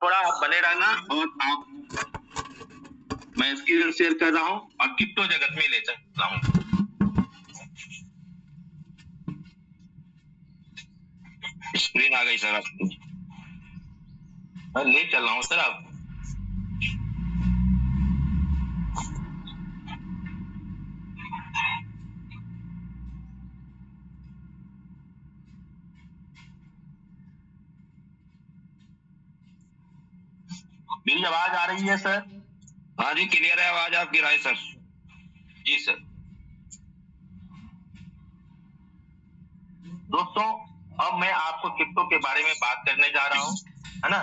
थोड़ा आप बने रहना और आप मैं स्क्रीन शेयर कर रहा हूं और क्रिप्टो जगत में ले चल रहा हूं। स्क्रीन आ गई सर आपकी, मैं ले चल रहा हूं सर। आप मेरी आवाज आ रही है सर? हाँ जी, क्लियर है आवाज आपकी राय सर। जी सर। दोस्तों, अब मैं आपको क्रिप्टो के बारे में बात करने जा रहा हूं, है ना।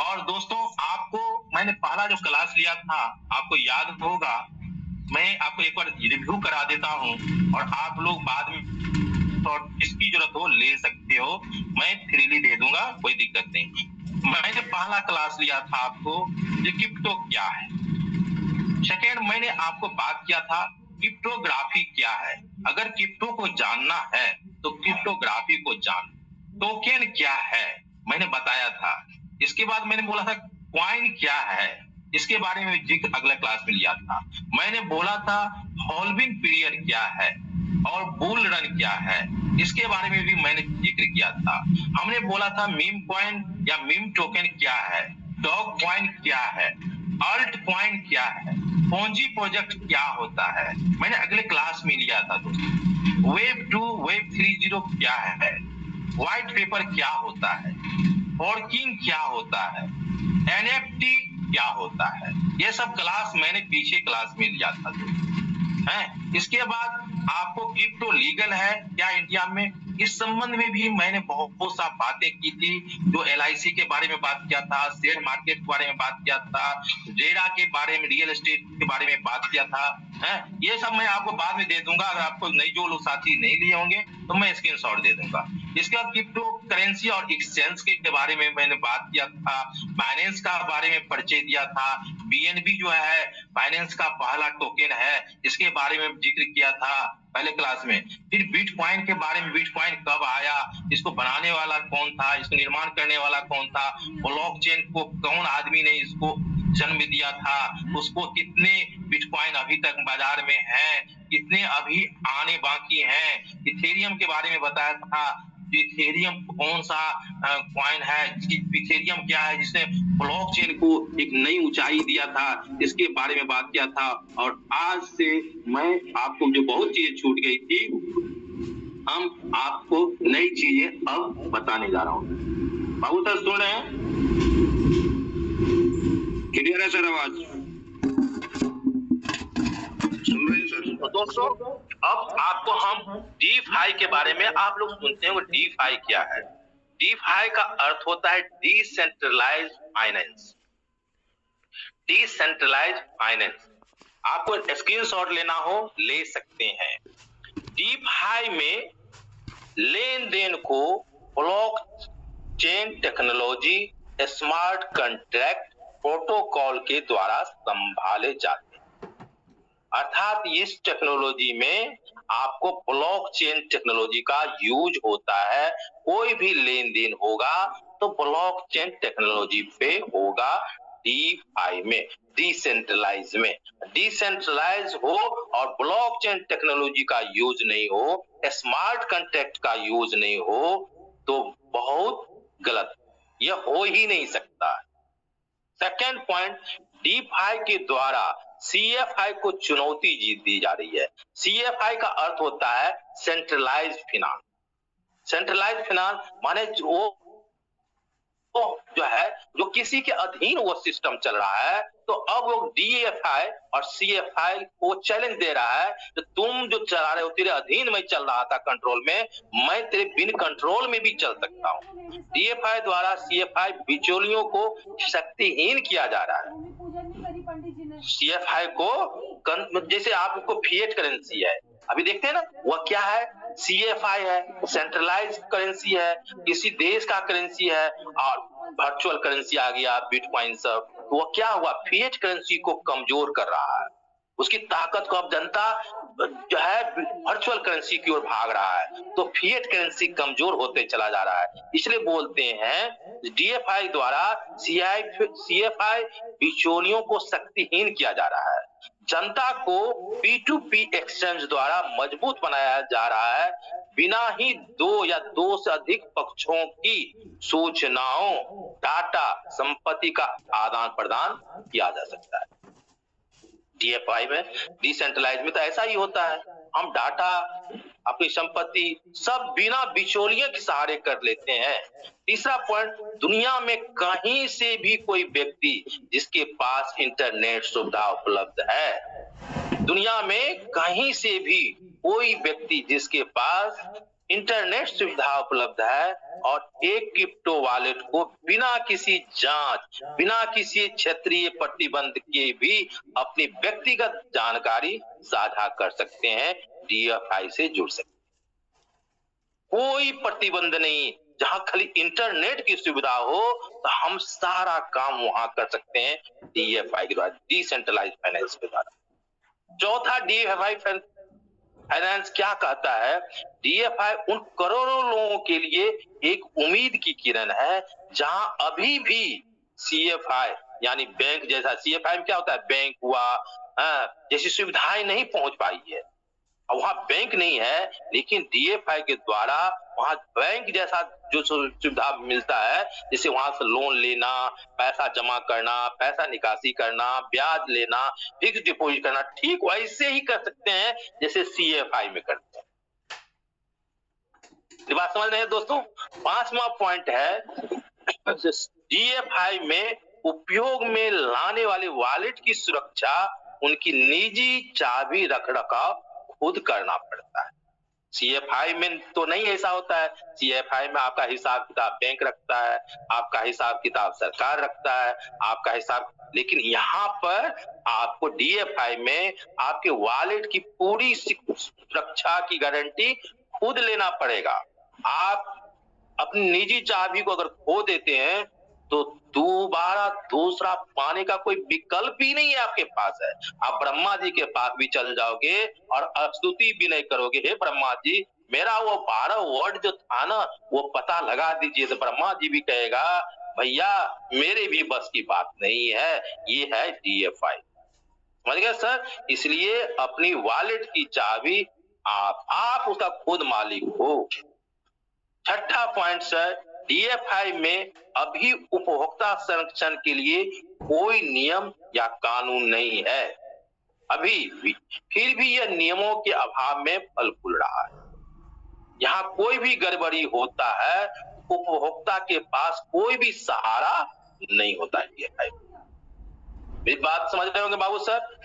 और दोस्तों, आपको मैंने पहला जो क्लास लिया था, आपको याद होगा, मैं आपको एक बार रिव्यू करा देता हूं और आप लोग बाद में तो जिसकी जरूरत हो ले सकते हो, मैं फ्रीली दे दूंगा, कोई दिक्कत नहीं। मैंने पहला क्लास लिया था आपको कि क्रिप्टो क्या है। सेकेंड, मैंने आपको बात किया था क्रिप्टोग्राफी क्या है। अगर क्रिप्टो को जानना है तो क्रिप्टोग्राफी को जान। टोकन क्या है मैंने बताया था। इसके बाद मैंने बोला था क्वाइन क्या है, इसके बारे में जिक्र अगला क्लास में लिया था। मैंने बोला था होल्डिंग पीरियड क्या है और बुल रन क्या है, इसके बारे में भी मैंने जिक्र किया था। हमने बोला था मीम कॉइन या मीम टोकन क्या है, डॉग कॉइन क्या है, अल्ट कॉइन क्या है, पोंजी प्रोजेक्ट क्या होता है, मैंने अगले क्लास में लिया था दोस्तों। वेब 2 वेब 3.0 क्या है, व्हाइट पेपर क्या होता है, फॉर्किंग क्या होता है, एनएफटी क्या होता है, ये सब क्लास मैंने पीछे क्लास में लिया था दोस्तों, है। इसके बाद आपको क्रिप्टो लीगल है क्या इंडिया में, इस संबंध में भी मैंने बहुत सा बातें की थी। जो LIC के बारे में बात किया था, शेयर मार्केट के बारे में बात किया था, रेडा के बारे में, रियल एस्टेट के बारे में बात किया था, है। ये सब मैं आपको बाद में दे दूंगा। अगर आपको नहीं, जो लोग साथी नहीं लिए होंगे तो मैं स्क्रीनशॉट दे दूंगा। इसके बाद क्रिप्टो करेंसी और एक्सचेंज के बारे में मैंने बात किया था। बाइनेंस का बारे में परिचय दिया था। BNB जो है बाइनेंस का पहला टोकन है, इसके बारे में जिक्र किया था पहले क्लास में। फिर बिटकॉइन के बारे में, बिटकॉइन कब आया, इसको बनाने वाला कौन था, इसको निर्माण करने वाला कौन था, ब्लॉकचेन को कौन आदमी ने इसको जन्म दिया था, उसको कितने बिटकॉइन अभी तक बाजार में है, कितने अभी आने बाकी हैं। इथेरियम के बारे में बताया था। इथेरियम कौन सा कॉइन है, इथेरियम क्या है जिसने ब्लॉकचेन को एक नई ऊंचाई दिया था, इसके बारे में बात किया था। और आज से मैं आपको जो बहुत चीजें छूट गई थी, हम आपको नई चीजें अब बताने जा रहा हूं। बाबू सर सुन रहे हैं? क्लियर है सर आवाज? सुन रहे हैं सर? तो दोस्तों, अब आपको हम डीफाई के बारे में, आप लोग सुनते हैं डीफाई क्या है। डीफाई का अर्थ होता है डिसेंट्रलाइज्ड फाइनेंस। डिसेंट्रलाइज्ड फाइनेंस, आपको स्क्रीनशॉट लेना हो ले सकते हैं। डीफाई में लेन देन को blockchain technology, smart contract protocol के द्वारा संभाले जाते हैं। अर्थात इस टेक्नोलॉजी में आपको ब्लॉकचेन टेक्नोलॉजी का यूज होता है। कोई भी लेन देन होगा तो ब्लॉकचेन टेक्नोलॉजी पे होगा। डीफाई में, डिसेंट्रलाइज में, डिसेंट्रलाइज हो और ब्लॉकचेन टेक्नोलॉजी का यूज नहीं हो, स्मार्ट कॉन्ट्रैक्ट का यूज नहीं हो, तो बहुत गलत, यह हो ही नहीं सकता। सेकेंड पॉइंट, डीफाई के द्वारा CFI को चुनौती दी जा रही है। CFI का अर्थ होता है सेंट्रलाइज्ड फाइनेंस। सेंट्रलाइज्ड फाइनेंस माने जो है, जो किसी के अधीन वो सिस्टम चल रहा है। तो अब वो DFI और CFI को चैलेंज दे रहा है कि तुम जो चला रहे हो, तेरे अधीन में चल रहा था कंट्रोल में, मैं तेरे बिन कंट्रोल में भी चल सकता हूँ। DFI द्वारा CFI बिचौलियों को शक्तिहीन किया जा रहा है। CFI को जैसे आपको फिएट करेंसी है, अभी देखते हैं ना, वह क्या है, CFI है, सेंट्रलाइज्ड करेंसी है, किसी देश का करेंसी है, और वर्चुअल करेंसी आ गया, बिटकॉइन सब। तो वह क्या हुआ, फिएट करेंसी को कमजोर कर रहा है। उसकी ताकत को अब जनता जो है वर्चुअल करेंसी की ओर भाग रहा है, तो फिएट करेंसी कमजोर होते चला जा रहा है। इसलिए बोलते हैं डीएफआई द्वारा सीएफआई बिचौलियों को शक्तिहीन किया जा रहा है। जनता को P2P एक्सचेंज द्वारा मजबूत बनाया जा रहा है, बिना ही दो या दो से अधिक पक्षों की सूचनाओं, डाटा, संपत्ति का आदान प्रदान किया जा सकता है। डीएफआई में, डिसेंट्रलाइज में तो ऐसा ही होता है, हम डाटा, अपनी संपत्ति सब बिना बिचौलियों के सहारे कर लेते हैं। तीसरा पॉइंट, दुनिया में कहीं से भी कोई व्यक्ति जिसके पास इंटरनेट सुविधा उपलब्ध है, दुनिया में कहीं से भी कोई व्यक्ति जिसके पास इंटरनेट सुविधा उपलब्ध है और एक क्रिप्टो वॉलेट को बिना किसी जांच, बिना किसी क्षेत्रीय प्रतिबंध के भी अपनी व्यक्तिगत जानकारी साझा कर सकते हैं, डीएफआई से जुड़ सकते हैं। कोई प्रतिबंध नहीं, जहां खाली इंटरनेट की सुविधा हो तो हम सारा काम वहां कर सकते हैं डीएफआई के द्वारा, डिसेंट्रलाइज फाइनेंस के द्वारा। चौथा, डीएफआई फाइनेंस क्या कहता है? डीएफआई उन करोड़ों लोगों के लिए एक उम्मीद की किरण है, जहां अभी भी सीएफआई यानी बैंक जैसा, सीएफआई में क्या होता है, बैंक हुआ जैसी सुविधाएं नहीं पहुंच पाई है। और वहां बैंक नहीं है, लेकिन डीएफआई के द्वारा वहां बैंक जैसा जो सुविधा मिलता है, जैसे वहां से लोन लेना, पैसा जमा करना, पैसा निकासी करना, ब्याज लेना, फिक्स डिपॉजिट करना, ठीक वैसे ही कर सकते हैं जैसे सीएफआई में करते हैं। ये बात समझ रहे हैं दोस्तों? पांचवा पॉइंट है, डीएफआई में उपयोग में लाने वाले वॉलेट की सुरक्षा, उनकी निजी चाबी रख रखाव खुद करना पड़ता है। सीएफआई में तो नहीं ऐसा होता है, सीएफआई में आपका हिसाब किताब बैंक रखता है, आपका हिसाब किताब सरकार रखता है, आपका हिसाब, लेकिन यहाँ पर आपको डीएफआई में आपके वॉलेट की पूरी सुरक्षा की गारंटी खुद लेना पड़ेगा। आप अपनी निजी चाबी को अगर खो देते हैं तो दोबारा दूसरा पाने का कोई विकल्प ही नहीं है आपके पास है। आप ब्रह्मा जी के पास भी चल जाओगे और स्तुति भी नहीं करोगे, हे ब्रह्मा जी मेरा वो 12 वर्ड जो था ना वो पता लगा दीजिए, तो ब्रह्मा जी भी कहेगा भैया मेरे भी बस की बात नहीं है, ये है डीएफआई। समझ गए सर? इसलिए अपनी वॉलेट की चाबी आप उसका खुद मालिक हो। छठा पॉइंट सर, डीएफआई में अभी उपभोक्ता संरक्षण के लिए कोई नियम या कानून नहीं है अभी भी, फिर भी यह नियमों के अभाव में फल फूल रहा है। यहाँ कोई भी गड़बड़ी होता है, उपभोक्ता के पास कोई भी सहारा नहीं होता है डीएफआई। मेरी बात समझ रहे होंगे बाबू सर?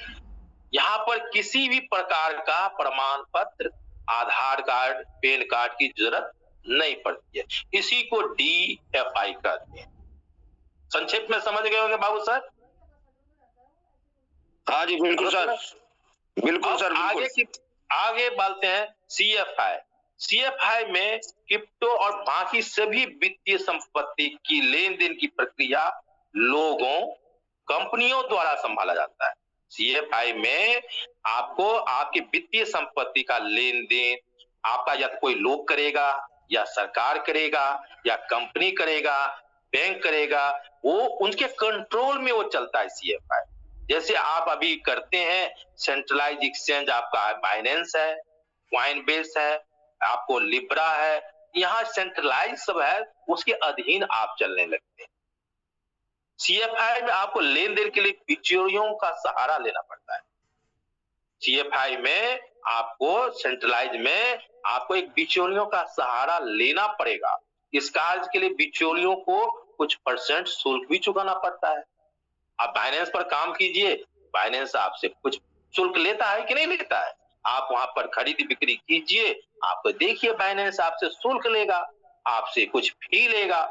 यहाँ पर किसी भी प्रकार का प्रमाण पत्र, आधार कार्ड, पैन कार्ड की जरूरत नहीं पड़ती है, इसी को डीएफआई कहते हैं। संक्षेप में समझ गए होंगे बाबू सर? हाँ जी बिल्कुल सर, बिल्कुल सर। आगे बढ़ते हैं सीएफआई। सीएफआई में क्रिप्टो और बाकी सभी वित्तीय संपत्ति की लेन देन की प्रक्रिया लोगों, कंपनियों द्वारा संभाला जाता है। सीएफआई में आपको आपकी वित्तीय संपत्ति का लेन देन आपका या कोई लोग करेगा या सरकार करेगा या कंपनी करेगा, बैंक करेगा, वो उनके कंट्रोल में वो चलता है सीएफआई। जैसे आप अभी करते हैं सेंट्रलाइज एक्सचेंज, आपका बाइनेंस है, कॉइनबेस है, आपको लिब्रा है, यहाँ सेंट्रलाइज सब है, उसके अधीन आप चलने लगते हैं। सीएफआई में आपको लेन देन के लिए बिचौलियों का सहारा लेना पड़ता है। सीएफआई में आपको सेंट्रलाइज में आपको एक बिचौलियों का सहारा लेना पड़ेगा। इस कार्य के लिए बिचौलियों को कुछ % शुल्क भी चुकाना पड़ता है। आप बाइनेंस पर काम कीजिए, बाइनेंस आपसे कुछ शुल्क लेता है कि नहीं लेता है? आप वहां पर खरीदी बिक्री कीजिए, आपको देखिए बाइनेंस आपसे शुल्क लेगा, आपसे कुछ फी लेगा।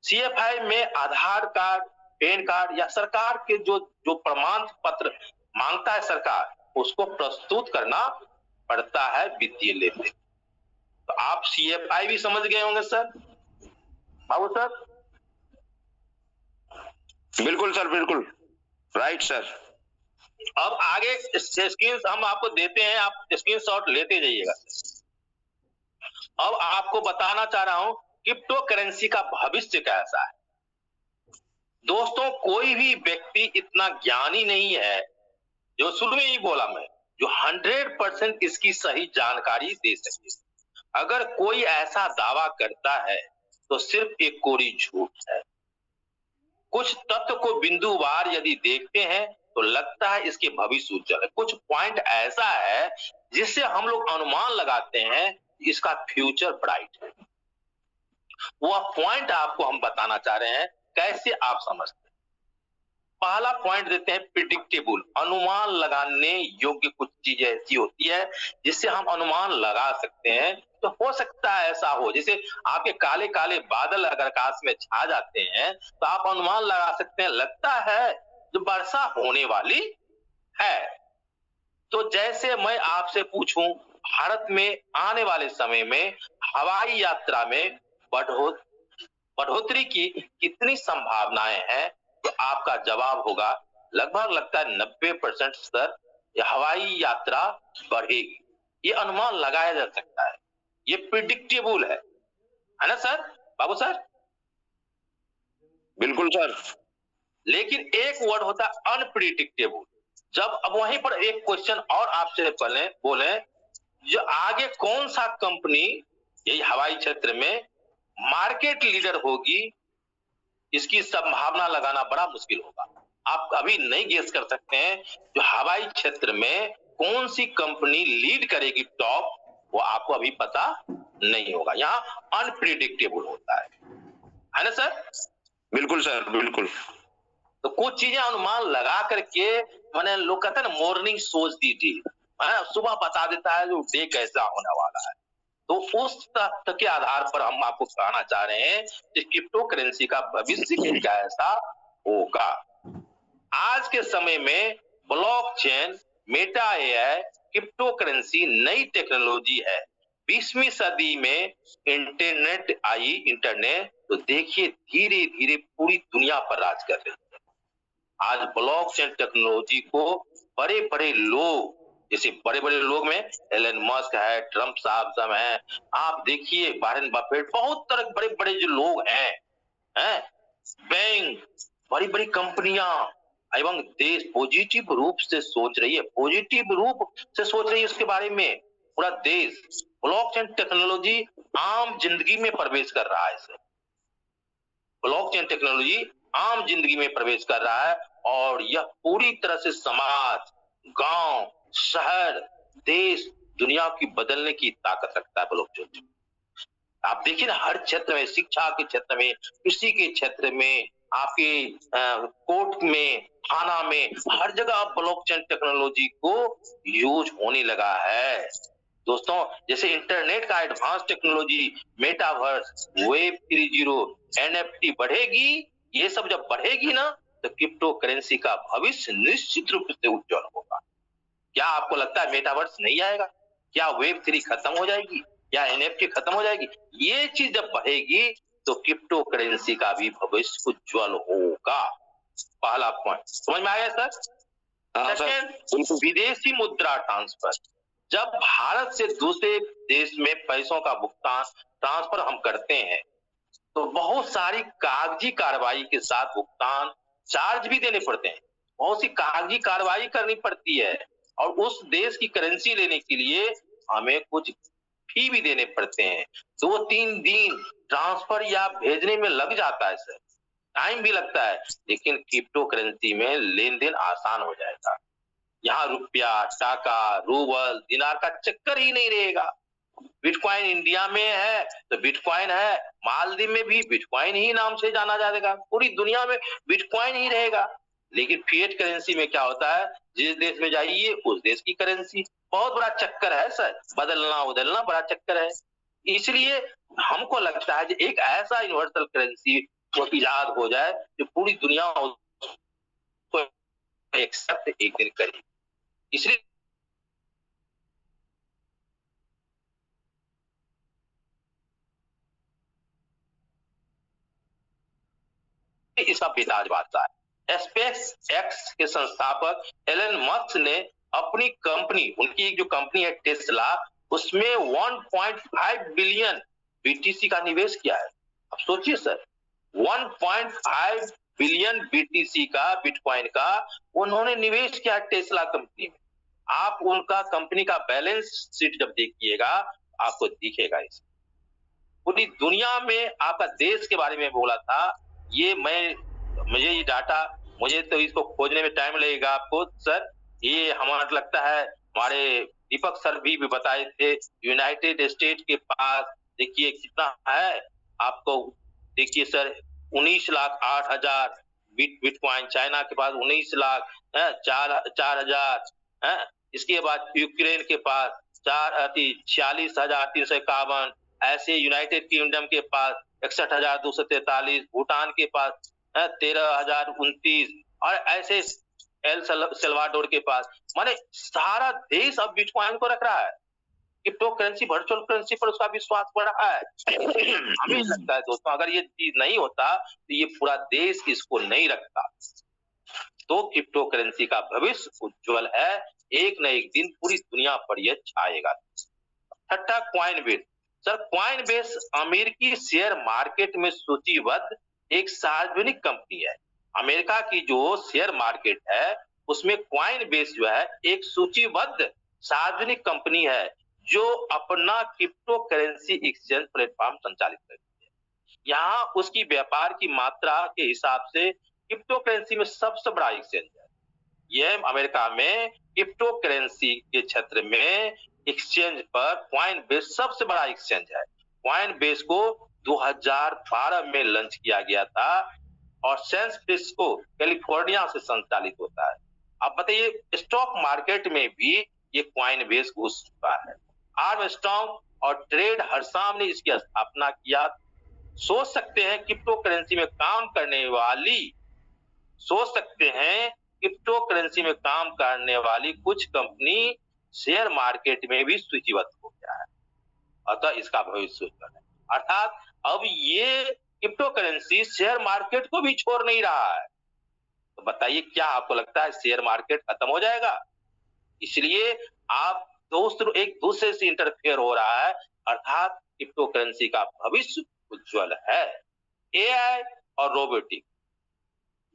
सीएफआई में आधार कार्ड, पैन कार्ड या सरकार के जो प्रमाण पत्र मांगता है सरकार, उसको प्रस्तुत करना पड़ता है वित्तीय लेन देन। तो आप सीएफआई भी समझ गए होंगे सर, बाबू सर? बिल्कुल सर, बिल्कुल राइट सर। अब आगे स्क्रीन हम आपको देते हैं, आप स्क्रीनशॉट लेते जाइएगा। अब आपको बताना चाह रहा हूं क्रिप्टो करेंसी का भविष्य कैसा है। दोस्तों, कोई भी व्यक्ति इतना ज्ञानी नहीं है, जो शुरू में ही बोला मैं, जो 100% इसकी सही जानकारी दे सके। अगर कोई ऐसा दावा करता है तो सिर्फ एक कोरी झूठ है। कुछ तत्व को बिंदुवार यदि देखते हैं तो लगता है इसके भविष्य उज्जवल है। कुछ पॉइंट ऐसा है जिससे हम लोग अनुमान लगाते हैं इसका फ्यूचर ब्राइट है। वह पॉइंट आपको हम बताना चाह रहे हैं, कैसे आप समझते हैं। पहला पॉइंट देते हैं प्रिडिक्टेबल, अनुमान लगाने योग्य। कुछ चीजें ऐसी होती है जिससे हम अनुमान लगा सकते हैं। तो हो सकता है ऐसा हो, जैसे आपके काले काले बादल अगर आकाश में छा जाते हैं तो आप अनुमान लगा सकते हैं, लगता है जो वर्षा होने वाली है। तो जैसे मैं आपसे पूछूं, भारत में आने वाले समय में हवाई यात्रा में बढ़ोतरी की कितनी संभावनाएं हैं, तो आपका जवाब होगा लगभग लगता है 90% सर, हवाई यात्रा बढ़ेगी। ये अनुमान लगाया जा सकता है, ये प्रिडिक्टेबल है ना सर, बाबू सर? बिल्कुल सर। लेकिन एक वर्ड होता है अनप्रिडिक्टेबल। जब अब वहीं पर एक क्वेश्चन और आपसे पहले बोले, जो आगे कौन सा कंपनी यही हवाई क्षेत्र में मार्केट लीडर होगी, इसकी संभावना लगाना बड़ा मुश्किल होगा। आप अभी नहीं गेस कर सकते हैं जो हवाई क्षेत्र में कौन सी कंपनी लीड करेगी टॉप, वो आपको अभी पता नहीं होगा। यहाँ अनप्रिडिक्टेबल होता है ना सर? बिल्कुल सर, बिल्कुल। तो कुछ चीजें अनुमान लगा करके, मैंने लोग कहते हैं ना मॉर्निंग सोच दीजिए, सुबह बता देता है जो डे कैसा होने वाला है। तो उस तथ्य के आधार पर हम आपको कहना चाह रहे हैं कि क्रिप्टो करेंसी का भविष्य कैसा होगा। आज के समय में blockchain, Meta AI, crypto currency नई टेक्नोलॉजी है। 20वीं सदी में इंटरनेट आई, इंटरनेट तो देखिए धीरे धीरे पूरी दुनिया पर राज कर रही है। आज ब्लॉकचेन टेक्नोलॉजी को बड़े बड़े लोग, जैसे बड़े बड़े लोग में एलन मस्क है, ट्रंप साहब सब हैं, आप देखिए वारेन बफेट, बहुत तरह बड़े बड़े जो लोग हैं, बैंक, बड़ी बड़ी कंपनियां एवं देश पॉजिटिव रूप से सोच रही है, पॉजिटिव रूप से सोच रही है उसके बारे में। पूरा देश ब्लॉकचेन टेक्नोलॉजी आम जिंदगी में प्रवेश कर रहा है। ब्लॉकचेन टेक्नोलॉजी आम जिंदगी में प्रवेश कर रहा है और यह पूरी तरह से समाज, गांव, शहर, देश, दुनिया की बदलने की ताकत रखता है ब्लॉकचेन। आप देखिए ना, हर क्षेत्र में, शिक्षा के क्षेत्र में, कृषि के क्षेत्र में, आपके कोर्ट में, थाना में, हर जगह ब्लॉकचेन टेक्नोलॉजी को यूज होने लगा है। दोस्तों, जैसे इंटरनेट का advance technology, metaverse, web 3.0, NFT बढ़ेगी, ये सब जब बढ़ेगी ना, तो क्रिप्टो करेंसी का भविष्य निश्चित रूप से उज्जवल होगा। क्या आपको लगता है मेटावर्स नहीं आएगा? क्या वेब 3 खत्म हो जाएगी? क्या एनएफटी खत्म हो जाएगी? ये चीज जब बढ़ेगी तो क्रिप्टो करेंसी का भी भविष्य उज्जवल होगा। पहला पॉइंट समझ में आया सर? सेकंड, विदेशी मुद्रा ट्रांसफर। जब भारत से दूसरे देश में पैसों का भुगतान, ट्रांसफर हम करते हैं तो बहुत सारी कागजी कार्रवाई के साथ भुगतान, चार्ज भी देने पड़ते हैं, बहुत सी कागजी कार्रवाई करनी पड़ती है और उस देश की करेंसी लेने के लिए हमें कुछ फी भी देने पड़ते हैं। 2-3 दिन ट्रांसफर या भेजने में लग जाता है सर, टाइम भी लगता है। लेकिन क्रिप्टो करेंसी में लेन देन आसान हो जाएगा। यहाँ रुपया, टाका, रूबल, दिनार का चक्कर ही नहीं रहेगा। बिटकॉइन इंडिया में है तो बिटकॉइन है, मालदीव में भी बिटकॉइन ही नाम से जाना जाएगा, पूरी दुनिया में बिटकॉइन ही रहेगा। लेकिन फिएट करेंसी में क्या होता है, जिस देश में जाइए उस देश की करेंसी, बहुत बड़ा चक्कर है सर, बदलना उदलना बड़ा चक्कर है। इसलिए हमको लगता है कि एक ऐसा यूनिवर्सल करेंसी को इजाद हो जाए जो पूरी दुनिया उसको एक्सेप्ट एक दिन करे। इसलिए इसका बेताज बादशाह है। स्पेस एक्स के संस्थापक एलन मस्क ने अपनी कंपनी, उनकी जो कंपनी है टेस्ला, उसमें 1.5 बिलियन बीटीसी का निवेश किया है। अब सोचिए सर, 1.5 बिलियन बीटीसी का, बिटकॉइन का उन्होंने निवेश किया टेस्ला कंपनी में। आप उनका कंपनी का बैलेंस शीट जब देखिएगा आपको दिखेगा। इस पूरी दुनिया में आपका देश के बारे में बोला था, ये मुझे ये डाटा, मुझे तो इसको खोजने में टाइम लगेगा आपको सर। ये हमारा लगता है हमारे दीपक सर भी बताए थे, यूनाइटेड स्टेट के पास देखिए कितना है, आपको देखिए सर 19,08,000 बिटकॉइन, चाइना के पास 19 लाख 4,000, इसके बाद यूक्रेन के पास 46,351, ऐसे यूनाइटेड किंगडम के पास 61,243, भूटान के पास 13,029 और ऐसे एल सल्वाडोर के पास, माने सारा देश अब बिटकॉइन को रख रहा है। क्रिप्टो करेंसी, वर्चुअल करेंसी पर उसका विश्वास बढ़ रहा है। हमें लगता है दोस्तों, अगर ये चीज नहीं होता तो ये पूरा देश इसको नहीं रखता। तो क्रिप्टो करेंसी का भविष्य उज्जवल है, एक न एक दिन पूरी दुनिया पर यह छाएगा। छठा, कॉइनबेस। सर, कॉइनबेस अमेरिकी शेयर मार्केट में सूचीबद्ध एक सार्वजनिक कंपनी है। अमेरिका की जो शेयर मार्केट है उसमें कॉइनबेस जो है एक सूचीबद्ध सार्वजनिक कंपनी है जो अपना क्रिप्टो करेंसी एक्सचेंज प्लेटफॉर्म संचालित करती है। यहाँ उसकी व्यापार की मात्रा के हिसाब से क्रिप्टो करेंसी में सबसे बड़ा एक्सचेंज है। यह अमेरिका में क्रिप्टो करेंसी के क्षेत्र में एक्सचेंज पर कॉइनबेस सबसे बड़ा एक्सचेंज है। कॉइनबेस को 2012 में लॉन्च किया गया था और सैन फ्रांसिस्को कैलिफोर्निया से संचालित होता है। अब बताइए, स्टॉक मार्केट में भी ये कॉइनबेस घुस चुका है। आर्मस्ट्रांग और ट्रेड हरसाम ने इसकी स्थापना किया। सोच सकते हैं क्रिप्टो करेंसी में काम करने वाली कुछ कंपनी शेयर मार्केट में भी सूचीबद्ध हो गया है, अतः इसका भविष्य उज्जवल है। अर्थात अब ये क्रिप्टो करेंसी शेयर मार्केट को भी छोड़ नहीं रहा है। तो बताइए, क्या आपको लगता है शेयर मार्केट खत्म हो जाएगा? इसलिए आप दोस्तों एक दूसरे से इंटरफेयर हो रहा है, अर्थात क्रिप्टो करेंसी का भविष्य उज्जवल है। एआई और रोबोटिक।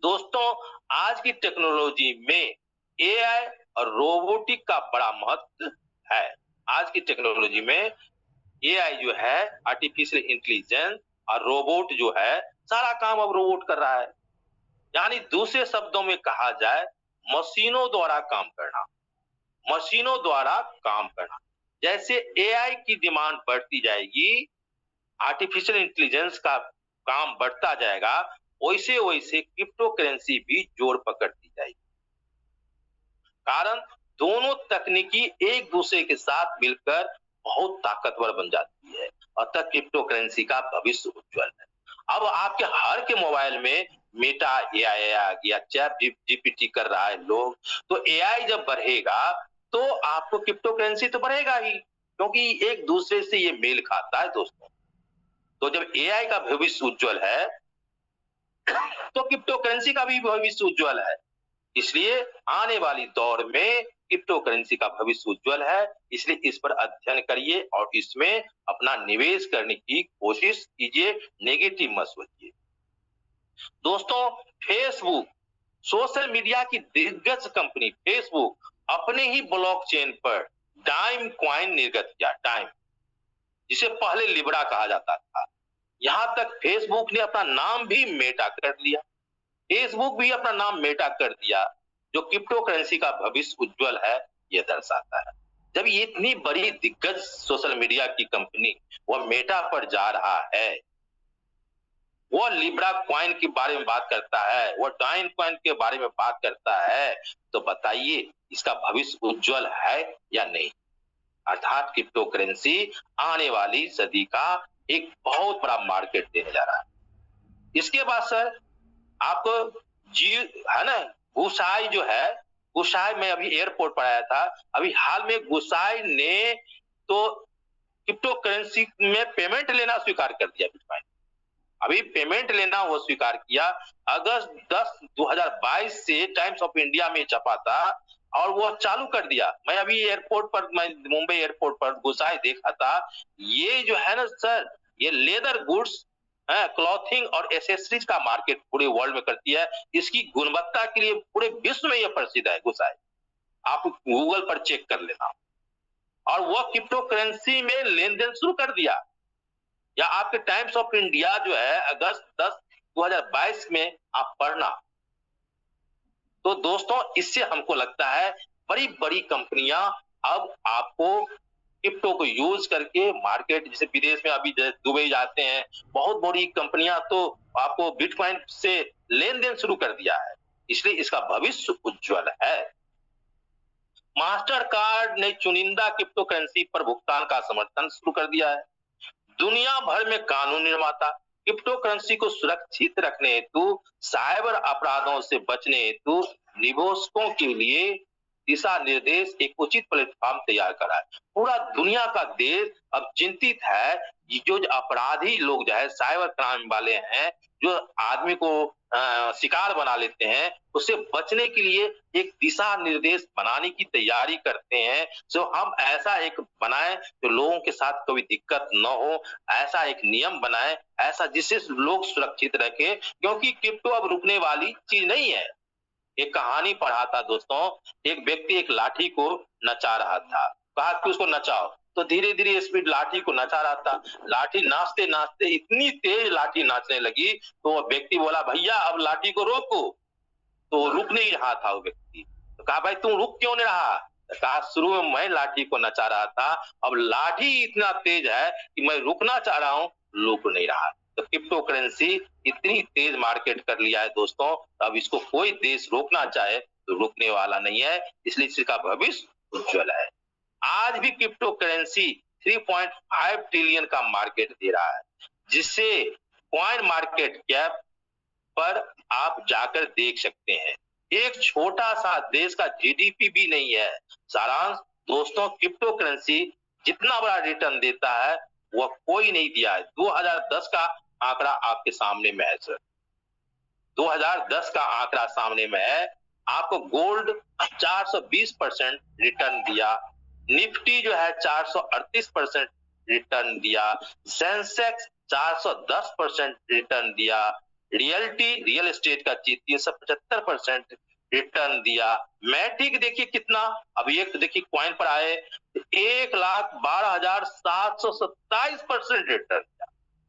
दोस्तों, आज की टेक्नोलॉजी में एआई और रोबोटिक का बड़ा महत्व है। आज की टेक्नोलॉजी में एआई जो है, आर्टिफिशियल इंटेलिजेंस, और रोबोट जो है सारा काम अब रोबोट कर रहा है। यानी दूसरे शब्दों में कहा जाए, मशीनों द्वारा काम करना। जैसे एआई की डिमांड बढ़ती जाएगी, आर्टिफिशियल इंटेलिजेंस का काम बढ़ता जाएगा, वैसे वैसे क्रिप्टो करेंसी भी जोर पकड़ती जाएगी। कारण दोनों तकनीकी एक दूसरे के साथ मिलकर बहुत ताकतवर बन जाती है, अतः क्रिप्टो करेंसी का भविष्य उज्जवल है। अब आपके हर के मोबाइल में मेटा एआई आ गया, चैट जीपीटी कर रहा है लोग, तो एआई जब बढ़ेगा तो आपको क्रिप्टो करेंसी तो बढ़ेगा ही, क्योंकि एक दूसरे से ये मेल खाता है दोस्तों। तो जब एआई का भविष्य उज्जवल है तो क्रिप्टो करेंसी का भी भविष्य उज्जवल है। इसलिए आने वाली दौर में क्रिप्टो करेंसी का भविष्य उज्जवल है। इसलिए इस पर अध्ययन करिए और इसमें अपना निवेश करने की कोशिश कीजिए, नेगेटिव मत सोचिए। दोस्तों, फेसबुक, सोशल मीडिया की दिग्गज कंपनी फेसबुक अपने ही ब्लॉकचेन पर डाइम कॉइन निर्गत किया। डाइम, जिसे पहले लिब्रा कहा जाता था। यहां तक फेसबुक ने अपना नाम भी मेटा कर लिया। फेसबुक भी अपना नाम मेटा कर दिया, जो क्रिप्टो करेंसी का भविष्य उज्जवल है यह दर्शाता है। जब ये इतनी बड़ी दिग्गज सोशल मीडिया की कंपनी वह मेटा पर जा रहा है, वह लिब्रा कॉइन के बारे में बात करता है, वह डाइन कॉइन के बारे में बात करता है, तो बताइए इसका भविष्य उज्जवल है या नहीं? अर्थात क्रिप्टो करेंसी आने वाली सदी का एक बहुत बड़ा मार्केट देने जा रहा है। इसके बाद सर आपको है ना, गुसाई जो है, गुसाई में अभी एयरपोर्ट पर आया था, अभी हाल में गुसाई ने तो क्रिप्टो करेंसी में पेमेंट लेना स्वीकार कर दिया बिटकॉइन। अभी पेमेंट लेना वो स्वीकार किया। अगस्त 10 2022 से टाइम्स ऑफ इंडिया में छपा था और वो चालू कर दिया। मैं अभी एयरपोर्ट पर, मैं मुंबई एयरपोर्ट पर घुसा ही देखा था। ये जो है ना सर, ये लेदर गुड्स, क्लॉथिंग और एसेसरीज का मार्केट पूरे वर्ल्ड में करती है। इसकी गुणवत्ता के लिए पूरे विश्व में ये प्रसिद्ध है गुसाई। आप गूगल पर चेक कर लेना। और वो क्रिप्टो करेंसी में लेन देन शुरू कर दिया। या आपके टाइम्स ऑफ इंडिया जो है अगस्त 10 2022 में आप पढ़ना। तो दोस्तों इससे हमको लगता है बड़ी बड़ी कंपनियां अब आपको क्रिप्टो को यूज करके मार्केट, जैसे विदेश में अभी दुबई जाते हैं बहुत बड़ी कंपनियां, तो आपको बिटकॉइन से लेन देन शुरू कर दिया है। इसलिए इसका भविष्य उज्जवल है। मास्टर कार्ड ने चुनिंदा क्रिप्टो करेंसी पर भुगतान का समर्थन शुरू कर दिया है। दुनिया भर में कानून निर्माता क्रिप्टो करेंसी को सुरक्षित रखने हेतु, साइबर अपराधों से बचने हेतु निवेशकों के लिए दिशा निर्देश एक उचित प्लेटफॉर्म तैयार करा है। पूरा दुनिया का देश अब चिंतित है कि जो अपराधी लोग जो है, साइबर क्राइम वाले हैं, जो आदमी को शिकार बना लेते हैं, उससे बचने के लिए एक दिशा निर्देश बनाने की तैयारी करते हैं। जो हम ऐसा एक बनाएं जो लोगों के साथ कोई दिक्कत न हो, ऐसा एक नियम बनाएं, ऐसा जिससे लोग सुरक्षित रखें, क्योंकि क्रिप्टो अब रुकने वाली चीज नहीं है। एक कहानी पढ़ा था दोस्तों, एक व्यक्ति एक लाठी को नचा रहा था, कहा कि उसको नचाओ, तो धीरे धीरे स्पीड लाठी को नचा रहा था। लाठी नाचते नाचते इतनी तेज लाठी नाचने लगी, तो वो व्यक्ति बोला भैया अब लाठी को रोको। तो रुक नहीं रहा था वो व्यक्ति। तो कहा भाई तुम रुक क्यों नहीं रहा? तो कहा शुरू में मैं लाठी को नचा रहा था, अब लाठी इतना तेज है कि मैं रुकना चाह रहा हूँ, रुक नहीं रहा। तो क्रिप्टो करेंसी इतनी तेज मार्केट कर लिया है दोस्तों, अब इसको कोई देश रोकना चाहे तो रुकने वाला नहीं है। इसलिए इसका भविष्य उज्जवल है। आज भी क्रिप्टो करेंसी 3.5 ट्रिलियन का मार्केट दे रहा है, जिससे कॉइन मार्केट कैप पर आप जाकर देख सकते हैं। एक छोटा सा देश का जीडीपी भी नहीं है। सारांश दोस्तों, क्रिप्टो करेंसी जितना बड़ा रिटर्न देता है वह कोई नहीं दिया है। 2010 का आंकड़ा आपके सामने में है सर, 2010 का आंकड़ा सामने में है। आपको गोल्ड 420% रिटर्न दिया, निफ्टी जो है 438% रिटर्न दिया, सेंसेक्स 410% रिटर्न दिया, रियल एस्टेट का चीज 375% रिटर्न दिया। मैटिक देखिए कितना, अभी एक देखिए कॉइन पर आए 1,12,727% रिटर्न दिया।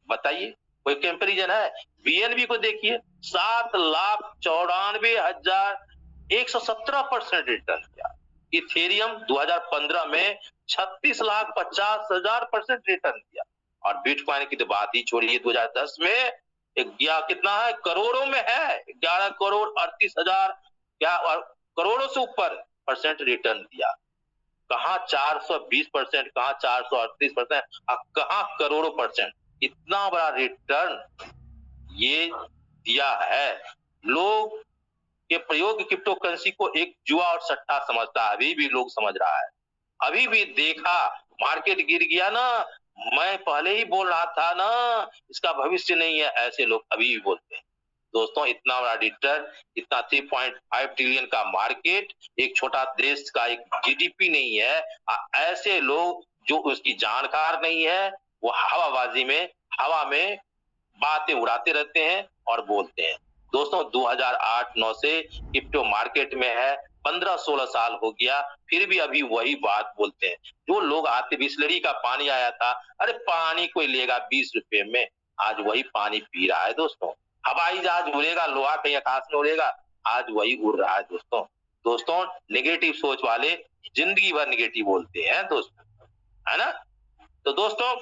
बताइए कोई कंपैरिजन है? बीएनबी को देखिए 7,94,117% रिटर्न दिया। इथेरियम 2015 में 36,50,000% रिटर्न दिया। और बिटकॉइन की तो बात ही छोड़िए, 2010 में कितना है, करोड़ों में है, 11 करोड़ 38,000 क्या, और करोड़ों से ऊपर परसेंट रिटर्न दिया। कहां 420%, कहां 438%, कहां करोड़ों परसेंट। इतना बड़ा रिटर्न ये दिया है। लोग के प्रयोग क्रिप्टो करेंसी को एक जुआ और सट्टा समझता है, अभी भी लोग समझ रहा है। अभी भी देखा मार्केट गिर गया ना, मैं पहले ही बोल रहा था ना इसका भविष्य नहीं है, ऐसे लोग अभी भी बोलते हैं। दोस्तों इतना बड़ा रिटर्न, इतना 3.5 ट्रिलियन का मार्केट, एक छोटा देश का एक जीडीपी नहीं है, ऐसे लोग जो उसकी जानकार नहीं है वो हवाबाजी में, हवा में बातें उड़ाते रहते हैं और बोलते हैं। दोस्तों 2008-9 से क्रिप्टो मार्केट में है, 15-16 साल हो गया, फिर भी अभी वही बात बोलते हैं। जो लोग आते, बिस्लरी का पानी आया था, अरे पानी कोई लेगा 20 रुपए में, आज वही पानी पी रहा है दोस्तों। हवाई जहाज उड़ेगा, लोहा कहीं आकाश में उड़ेगा, आज वही उड़ रहा है दोस्तों। दोस्तों नेगेटिव सोच वाले जिंदगी भर नेगेटिव बोलते हैं दोस्तों, है ना। तो दोस्तों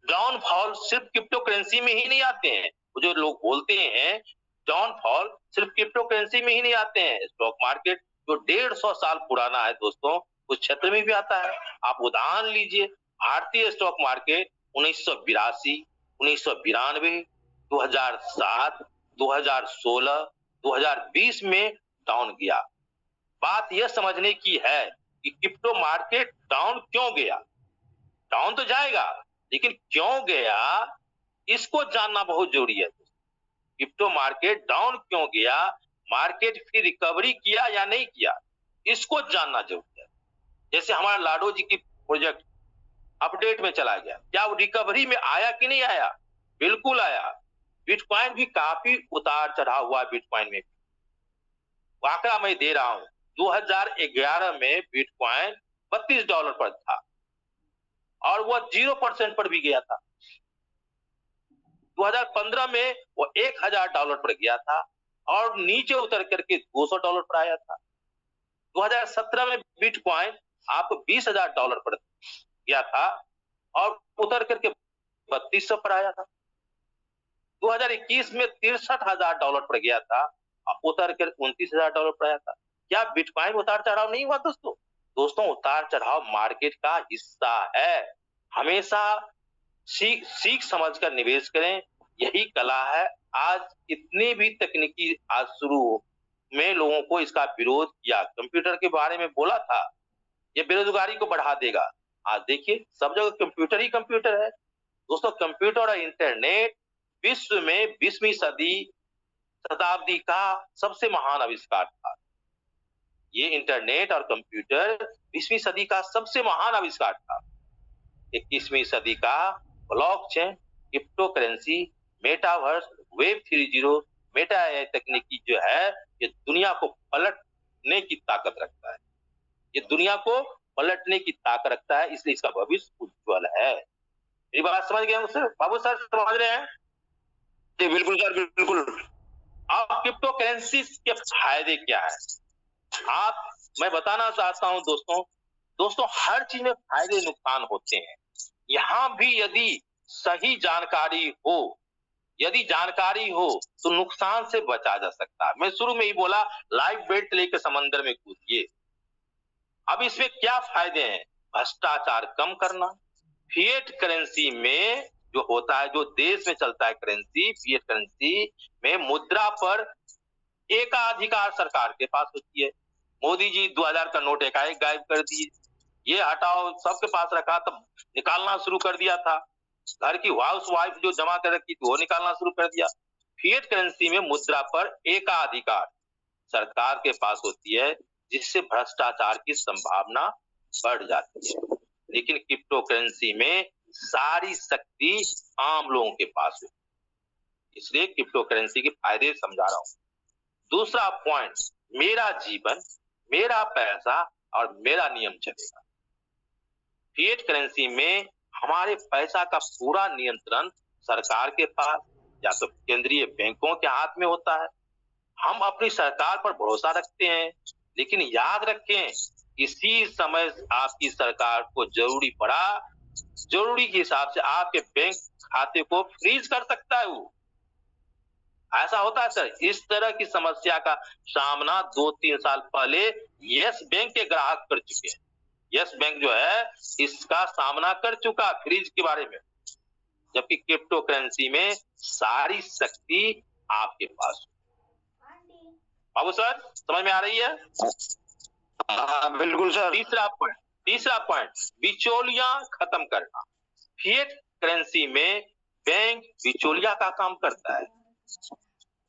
डाउनफॉल सिर्फ क्रिप्टो करेंसी में ही नहीं आते हैं। जो लोग बोलते हैं डाउनफॉल सिर्फ क्रिप्टो करेंसी में ही नहीं आते हैं, स्टॉक मार्केट जो 150 साल पुराना है दोस्तों, उस क्षेत्र में भी आता है। आप उदाहरण लीजिए, भारतीय स्टॉक मार्केट 1982, 1992, 2007, 2016, 2020 में डाउन गया। बात यह समझने की है कि क्रिप्टो मार्केट डाउन क्यों गया। डाउन तो जाएगा, लेकिन क्यों गया इसको जानना बहुत जरूरी है। क्रिप्टो मार्केट डाउन क्यों गया, मार्केट फिर रिकवरी किया या नहीं किया, इसको जानना जरूरी है। जैसे हमारा लाडो जी की प्रोजेक्ट अपडेट में चला गया, क्या वो रिकवरी में आया कि नहीं आया? बिल्कुल आया। बिटकॉइन भी काफी उतार चढ़ाव हुआ। बिटकॉइन में आंकड़ा मैं दे रहा हूं, 2011 में बिटकॉइन $32 पर था और वह 0% पर भी गया था। 2015 में वो $1000 पर गया था और नीचे उतर करके $200 पर आया था। 2017 में बिटकॉइन आपको $20,000 पर गया था और उतर करके 3200 पर आया था। 2021 में $63,000 पर गया था और उतर कर $29,000 पर आया था। क्या बिटकॉइन उतार चढ़ाव नहीं हुआ दोस्तों? दोस्तों, उतार चढ़ाव मार्केट का हिस्सा है। हमेशा सीख समझकर निवेश करें, यही कला है। आज इतनी भी तकनीकी आज शुरू में लोगों को इसका विरोध किया, कंप्यूटर के बारे में बोला था, ये बेरोजगारी को बढ़ा देगा। आज देखिए सब जगह कंप्यूटर ही कंप्यूटर है। दोस्तों, कंप्यूटर और इंटरनेट विश्व में 20वीं शताब्दी का सबसे महान आविष्कार था। ये इंटरनेट और कंप्यूटर 20वीं सदी का सबसे महान आविष्कार था। 21वीं सदी का blockchain, crypto currency, metaverse, web 3.0, Meta AI तकनीकी जो है, ये दुनिया को पलटने की ताकत रखता है। ये दुनिया को पलटने की ताकत रखता है, इसलिए इसका भविष्य उज्जवल है। मेरी बात समझ गए सर? बाबू सर समझ रहे हैं? जी बिल्कुल सर, बिल्कुल। अब क्रिप्टो करेंसी के फायदे क्या है? मैं बताना चाहता हूं दोस्तों, हर चीज में फायदे नुकसान होते हैं। यहां भी यदि सही जानकारी हो तो नुकसान से बचा जा सकता है। मैं शुरू में ही बोला, लाइफ बेल्ट लेकर समंदर में कूदिए। अब इसमें क्या फायदे हैं? भ्रष्टाचार कम करना, फिएट करेंसी में जो होता है, जो देश में चलता है करेंसी, फिएट करेंसी में मुद्रा पर एकाधिकार सरकार के पास होती है। मोदी जी 2000 का नोट एकाएक गायब कर दिए, ये हटाओ, सबके पास रखा, तब निकालना शुरू कर दिया था। घर की हाउस वाइफ जो जमा कर रखी थी वो निकालना शुरू कर दिया। फिएट करेंसी में मुद्रा पर एकाधिकार सरकार के पास होती है, जिससे भ्रष्टाचार की संभावना बढ़ जाती है। लेकिन क्रिप्टो करेंसी में सारी शक्ति आम लोगों के पास है, इसलिए क्रिप्टो करेंसी के फायदे समझा रहा हूं। दूसरा पॉइंट, मेरा जीवन, मेरा पैसा और मेरा नियम चलेगा। फिएट करेंसी में हमारे पैसा का पूरा नियंत्रण सरकार के पास या तो केंद्रीय बैंकों के हाथ में होता है। हम अपनी सरकार पर भरोसा रखते हैं, लेकिन याद रखें, किसी समय आपकी सरकार को जरूरी पड़ा, जरूरी के हिसाब से आपके बैंक खाते को फ्रीज कर सकता है। वो ऐसा होता है सर। इस तरह की समस्या का सामना 2-3 साल पहले यस बैंक के ग्राहक कर चुके हैं। यस बैंक जो है इसका सामना कर चुका फ्रीज के बारे में, जबकि क्रिप्टो करेंसी में सारी शक्ति आपके पास। बाबू सर समझ में आ रही है? बिल्कुल सर। तीसरा पॉइंट, बिचौलिया खत्म करना। फिएट करेंसी में बैंक बिचौलिया का काम करता है।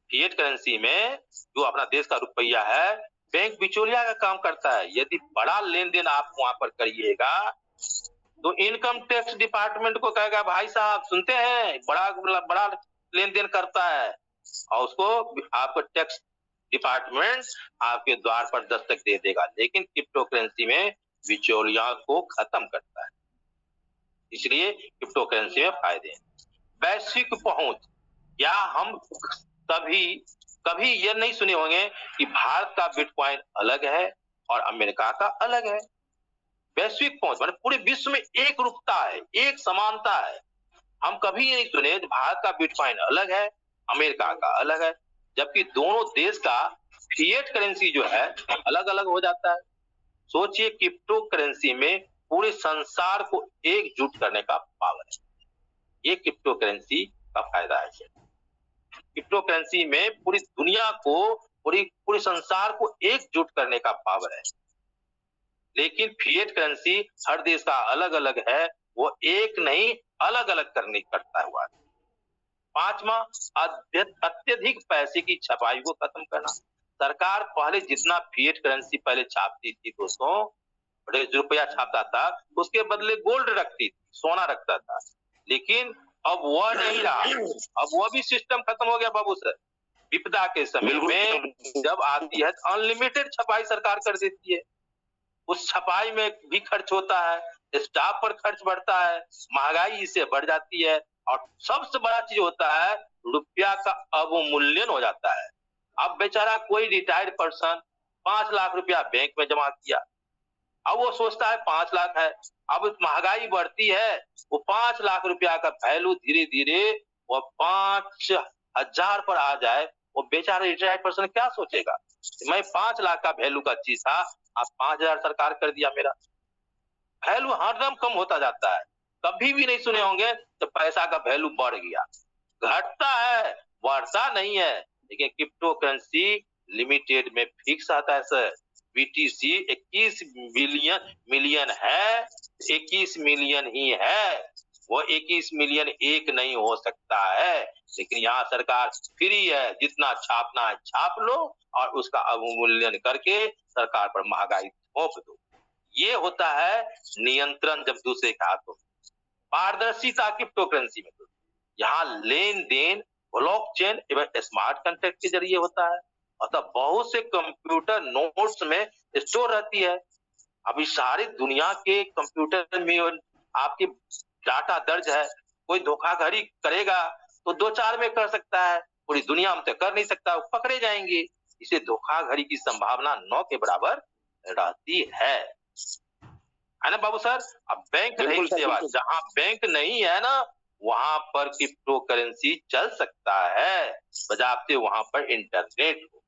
फिएट करेंसी में जो अपना देश का रुपया है, बैंक बिचौलिया का काम करता है। यदि बड़ा लेन देन आप वहां पर करिएगा तो इनकम टैक्स डिपार्टमेंट को कहेगा, भाई साहब सुनते हैं बड़ा लेन देन करता है, और उसको आपको टैक्स डिपार्टमेंट आपके द्वार पर दस्तक दे देगा। लेकिन क्रिप्टो करेंसी में बिचौलिया को खत्म करता है, इसलिए क्रिप्टो करेंसी में फायदे हैं। वैश्विक पहुंच, क्या हम कभी ये नहीं सुने होंगे कि भारत का बिटकॉइन अलग है और अमेरिका का अलग है। वैश्विक पहुंच माने पूरे विश्व में एक रूपता है, एक समानता है। हम कभी ये नहीं सुने भारत का बिटकॉइन अलग है, अमेरिका का अलग है, जबकि दोनों देश का फिएट करेंसी जो है अलग अलग हो जाता है। सोचिए, क्रिप्टो करेंसी में पूरे संसार को एकजुट करने का पावर है। ये क्रिप्टो करेंसी का फायदा है। क्रिप्टो करेंसी में पूरी दुनिया को, पूरे संसार को एकजुट करने का पावर है। लेकिन फिएट करेंसी हर देश का अलग अलग है, वो एक नहीं अलग अलग करता हुआ है। पांचवा, अत्यधिक पैसे की छपाई को खत्म करना। सरकार पहले जितना फिएट करेंसी पहले छापती थी दोस्तों, रुपया छापता था, उसके बदले गोल्ड रखती थी, सोना रखता था, लेकिन अब वह नहीं रहा। अब वह भी सिस्टम खत्म हो गया बाबू सर। विपदा के समय में जब आती है अनलिमिटेड छपाई सरकार कर देती है, उस छपाई में भी खर्च होता है, स्टाफ पर खर्च बढ़ता है, महंगाई इससे बढ़ जाती है, और सबसे बड़ा चीज होता है रुपया का अवमूल्यन हो जाता है। अब बेचारा कोई रिटायर्ड पर्सन 5 लाख रुपया बैंक में जमा किया, अब वो सोचता है 5 लाख है, अब महंगाई बढ़ती है, वो 5 लाख रुपया का वैल्यू धीरे धीरे वो 5,000 पर आ जाए, वो बेचारा रिटायर्ड पर्सन क्या सोचेगा? मैं 5 लाख का वैल्यू का चीज था, अब 5,000 सरकार कर दिया। मेरा वैल्यू हरदम कम होता जाता है। कभी भी नहीं सुने होंगे तो पैसा का वैल्यू बढ़ गया, घटता है, बढ़ता नहीं है। लेकिन क्रिप्टो करेंसी लिमिटेड में फिक्स आता है सर। बीटीसी 21 मिलियन है, 21 मिलियन ही है, वो 21 मिलियन एक नहीं हो सकता है। लेकिन यहाँ सरकार फ्री है, जितना छापना है छाप लो और उसका अवमूल्यन करके सरकार पर महंगाई थोप दो। ये होता है नियंत्रण जब दूसरे के हाथों में। पारदर्शिता क्रिप्टो करेंसी में तो यहाँ लेन देन ब्लॉकचेन एवं स्मार्ट कॉन्ट्रैक्ट के जरिए होता है, अतः बहुत से कंप्यूटर नोड्स में स्टोर रहती है। अभी सारी दुनिया के कंप्यूटर में आपकी डाटा दर्ज है, कोई धोखाधड़ी करेगा तो 2-4 में कर सकता है, पूरी दुनिया में तो कर नहीं सकता, वो पकड़े जाएंगे। इसे धोखाधड़ी की संभावना 9 के बराबर रहती है ना बाबू सर? अब बैंक रहित सेवा, जहाँ बैंक नहीं है ना, वहां पर क्रिप्टो करेंसी चल सकता है, बजाते वहां पर इंटरनेट हो।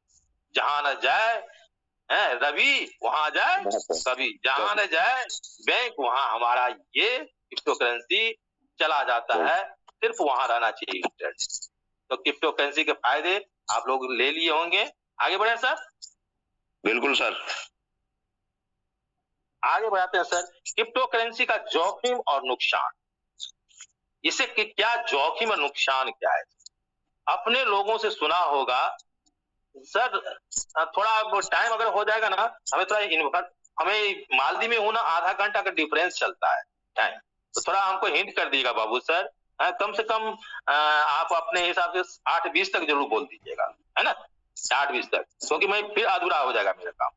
जहां न जाए रवि वहां जाए कभी, जहां न जाए बैंक वहां हमारा ये क्रिप्टो करेंसी चला जाता है। सिर्फ वहां रहना चाहिए इंटरनेट। तो क्रिप्टो करेंसी के फायदे आप लोग ले लिए होंगे। आगे बढ़े सर। बिल्कुल सर, आगे बढ़ाते हैं सर। क्रिप्टो करेंसी का जोखिम और नुकसान, इसे क्या जोखिम और नुकसान क्या है? अपने लोगों से सुना होगा सर, थोड़ा टाइम अगर हो जाएगा ना, हमें मालदीव में हूं ना, आधा घंटा का डिफरेंस चलता है टाइम, तो थोड़ा हमको हिंट कर दीजिएगा बाबू सर। कम से कम आप अपने हिसाब से 8:20 तक जरूर बोल दीजिएगा, है ना? 8:20 तक, क्योंकि मैं फिर अधूरा हो जाएगा मेरा काम।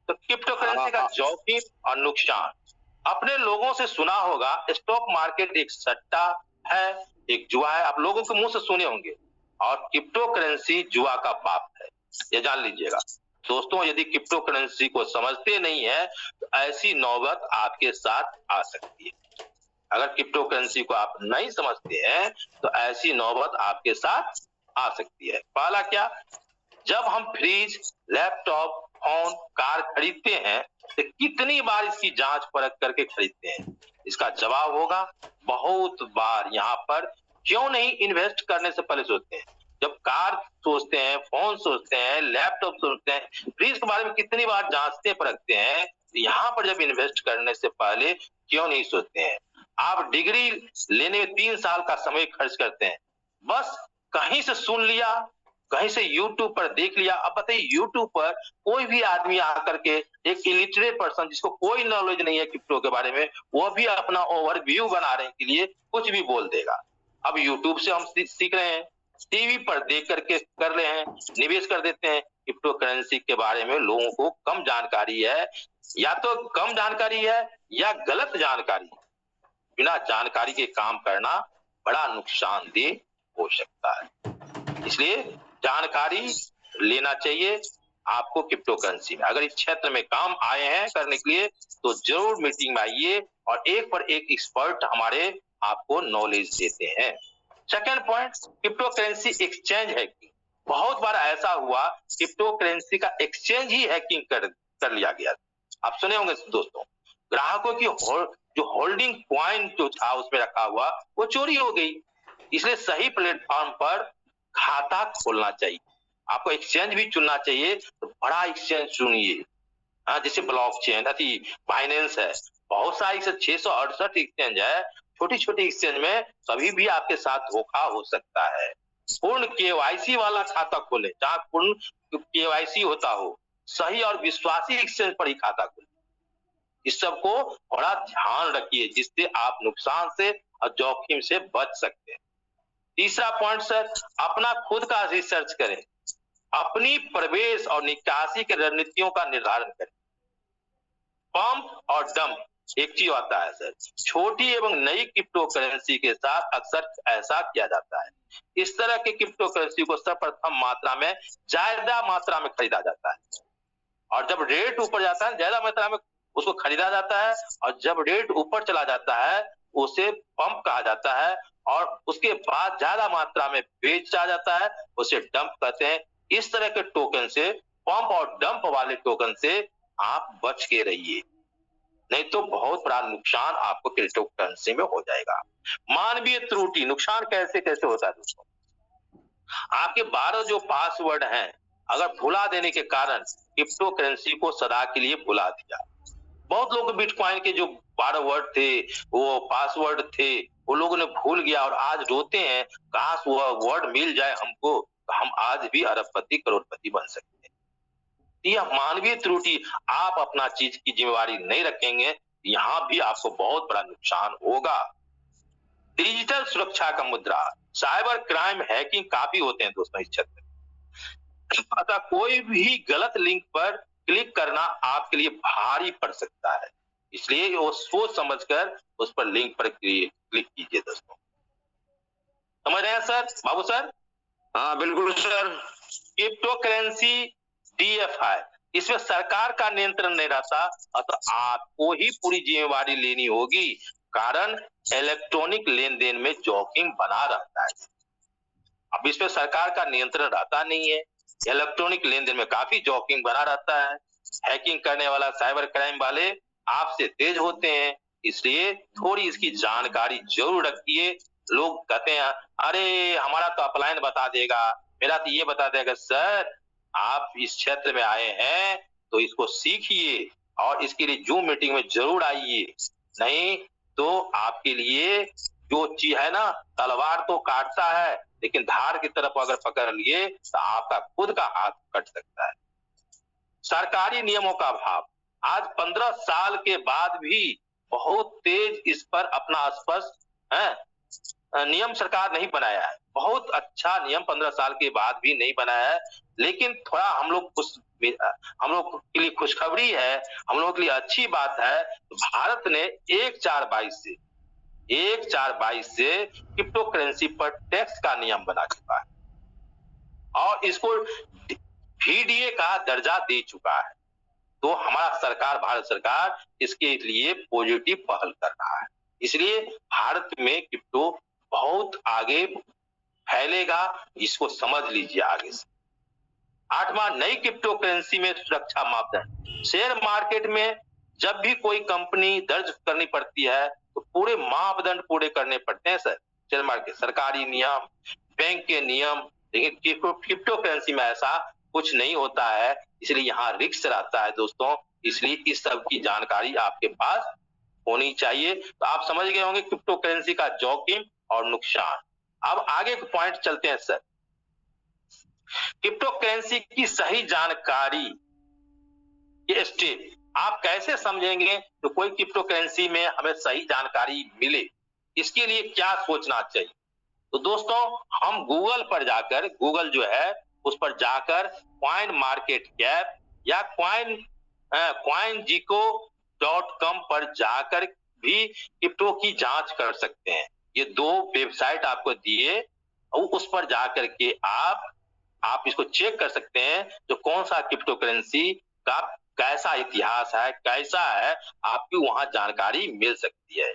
तो क्रिप्टो करेंसी का जोखिम और नुकसान, अपने लोगों से सुना होगा स्टॉक मार्केट एक सट्टा है, एक जुआ है, आप लोगों के मुंह से सुने होंगे, और क्रिप्टो करेंसी जुआ का बाप है, ये जान लीजिएगा दोस्तों। यदि क्रिप्टो करेंसी को समझते नहीं है तो ऐसी नौबत आपके साथ आ सकती है। अगर क्रिप्टो करेंसी को आप नहीं समझते हैं तो ऐसी नौबत आपके साथ आ सकती है। पहला क्या, जब हम फ्रिज, लैपटॉप, फोन, कार खरीदते हैं तो कितनी बार इसकी जांच परख करके खरीदते हैं? इसका जवाब होगा बहुत बार। यहाँ पर क्यों नहीं इन्वेस्ट करने से पहले सोचते हैं? जब कार सोचते हैं, फोन सोचते हैं, लैपटॉप सोचते हैं, फ्रिज के बारे में कितनी बार जांचते परखते हैं, यहाँ पर जब इन्वेस्ट करने से पहले क्यों नहीं सोचते हैं? आप डिग्री लेने में 3 साल का समय खर्च करते हैं, बस कहीं से सुन लिया, कहीं से YouTube पर देख लिया। अब बताइए YouTube पर कोई भी आदमी आकर के, एक इलिटरेट पर्सन जिसको कोई नॉलेज नहीं है क्रिप्टो के बारे में, वो भी अपना ओवरव्यू बनाने के लिए कुछ भी बोल देगा। अब YouTube से हम सीख रहे हैं, टीवी पर देख करके कर रहे हैं, निवेश कर देते हैं। क्रिप्टो करेंसी के बारे में लोगों को कम जानकारी है, या तो कम जानकारी है या गलत जानकारी। बिना जानकारी के काम करना बड़ा नुकसानदेह हो सकता है, इसलिए जानकारी लेना चाहिए आपको क्रिप्टो करेंसी में। अगर इस क्षेत्र में काम आए हैं करने के लिए तो जरूर मीटिंग में आइए, और एक पर एक एक्सपर्ट हमारे आपको नॉलेज देते हैं। Second point, crypto currency exchange hacking. बहुत बार ऐसा हुआ क्रिप्टो करेंसी का एक्सचेंज ही हैकिंग कर लिया गया। आप सुने होंगे दोस्तों, ग्राहकों की जो होल्डिंग पॉइंट जो था उसमें रखा हुआ वो चोरी हो गई। इसलिए सही प्लेटफॉर्म पर खाता खोलना चाहिए, आपको एक्सचेंज भी चुनना चाहिए, तो बड़ा एक्सचेंज चुनिए। जैसे ब्लॉकचेन, बाइनेंस है, बहुत सारी 668 एक्सचेंज है, छोटी छोटी एक्सचेंज में कभी भी आपके साथ धोखा हो सकता है। पूर्ण केवाईसी वाला खाता खोले, जहां पूर्ण केवाईसी होता हो, सही और विश्वासी एक्सचेंज पर ही खाता खोले। इस सब को बड़ा ध्यान रखिए, जिससे आप नुकसान से और जोखिम से बच सकते हैं। तीसरा पॉइंट सर, अपना खुद का रिसर्च करें, अपनी प्रवेश और निकासी की रणनीतियों का निर्धारण करें। पंप और डंप एक चीज आता है सर, छोटी एवं नई क्रिप्टो करेंसी के साथ अक्सर ऐसा किया जाता है। इस तरह के क्रिप्टो करेंसी को सर्वप्रथम मात्रा में, ज्यादा मात्रा में खरीदा जाता है, और जब रेट ऊपर जाता है ज्यादा मात्रा में उसको खरीदा जाता है, और जब रेट ऊपर चला जाता है उसे पंप कहा जाता है, और उसके बाद ज्यादा मात्रा में बेचा जाता है, उसे डंप कहते हैं। इस तरह के टोकन से, पंप और डंप वाले टोकन से आप बच के रहिए, नहीं तो बहुत बड़ा नुकसान आपको क्रिप्टो करेंसी में हो जाएगा। मानवीय त्रुटि, नुकसान कैसे कैसे होता है दोस्तों, आपके 12 जो पासवर्ड हैं अगर भुला देने के कारण क्रिप्टो करेंसी को सदा के लिए भुला दिया। बहुत लोग बिटकॉइन के जो 12 वर्ड थे, वो पासवर्ड थे, वो लोगों ने भूल गया और आज रोते हैं, काश वो वर्ड मिल जाए हमको, तो हम आज भी अरबपति करोड़पति बन सकते हैं। यह मानवीय त्रुटि, आप अपना चीज की जिम्मेवारी नहीं रखेंगे, यहाँ भी आपको बहुत बड़ा नुकसान होगा। डिजिटल सुरक्षा का मुद्दा, साइबर क्राइम, हैकिंग काफी होते हैं दोस्तों इस क्षेत्र में, अतः कोई भी गलत लिंक पर क्लिक करना आपके लिए भारी पड़ सकता है, इसलिए वो सोच समझकर उस पर लिंक पर क्लिक कीजिए दोस्तों। समझ रहे हैं सर, बाबू सर? हाँ बिल्कुल सर। क्रिप्टो करेंसी DFI, इसमें सरकार का नियंत्रण नहीं रहता, अतः आपको ही पूरी जिम्मेवारी लेनी होगी, कारण इलेक्ट्रॉनिक लेन देन में जोखिम बना रहता है। अब इसमें सरकार का नियंत्रण रहता नहीं है, इलेक्ट्रॉनिक लेन देन में काफी जोखिम बना रहता है। हैकिंग करने वाला, साइबर क्राइम वाले आपसे तेज होते हैं, इसलिए थोड़ी इसकी जानकारी जरूर रखिए। लोग कहते हैं अरे हमारा तो अपलाइन बता देगा, मेरा तो ये बता देगा। सर, आप इस क्षेत्र में आए हैं तो इसको सीखिए और इसके लिए जूम मीटिंग में जरूर आइए, नहीं तो आपके लिए जो चीज है ना, तलवार तो काटता है लेकिन धार की तरफ अगर पकड़ लिए तो आपका खुद का हाथ कट सकता है। सरकारी नियमों का अभाव, आज 15 साल के बाद भी बहुत तेज इस पर अपना स्पष्ट नियम सरकार नहीं बनाया है। बहुत अच्छा नियम 15 साल के बाद भी नहीं बनाया है, लेकिन थोड़ा हम लोग के लिए खुशखबरी है, हम लोगों के लिए अच्छी बात है, भारत ने 1/4/22 से क्रिप्टो करेंसी पर टैक्स का नियम बना चुका है और इसको VDA का दर्जा दे चुका है। तो हमारा सरकार, भारत सरकार इसके लिए पॉजिटिव पहल कर रहा है, इसलिए भारत में क्रिप्टो बहुत आगे फैलेगा, इसको समझ लीजिए आगे से। 8वां, नई क्रिप्टो करेंसी में सुरक्षा मापदंड। शेयर मार्केट में जब भी कोई कंपनी दर्ज करनी पड़ती है तो पूरे मापदंड पूरे करने पड़ते हैं सर। शेयर मार्केट, सरकारी नियम, बैंक के नियम, लेकिन क्रिप्टो करेंसी में ऐसा कुछ नहीं होता है, इसलिए यहाँ रिस्क रहता है दोस्तों, इसलिए इस सब की जानकारी आपके पास होनी चाहिए। तो आप समझ गए होंगे क्रिप्टो करेंसी का जोखिम और नुकसान। अब आगे के पॉइंट चलते हैं सर। क्रिप्टो करेंसी की सही जानकारी के स्टेप आप कैसे समझेंगे तो कोई क्रिप्टो करेंसी में हमें सही जानकारी मिले, इसके लिए क्या सोचना चाहिए? तो दोस्तों, हम गूगल पर जाकर, गूगल जो है उस पर जाकर कॉइन मार्केट कैप या coingecko.com पर जाकर भी क्रिप्टो की जांच कर सकते हैं। ये 2 वेबसाइट आपको दिए, उस पर जाकर के आप इसको चेक कर सकते हैं जो कौन सा क्रिप्टो करेंसी का कैसा इतिहास है, कैसा है, आपकी वहां जानकारी मिल सकती है।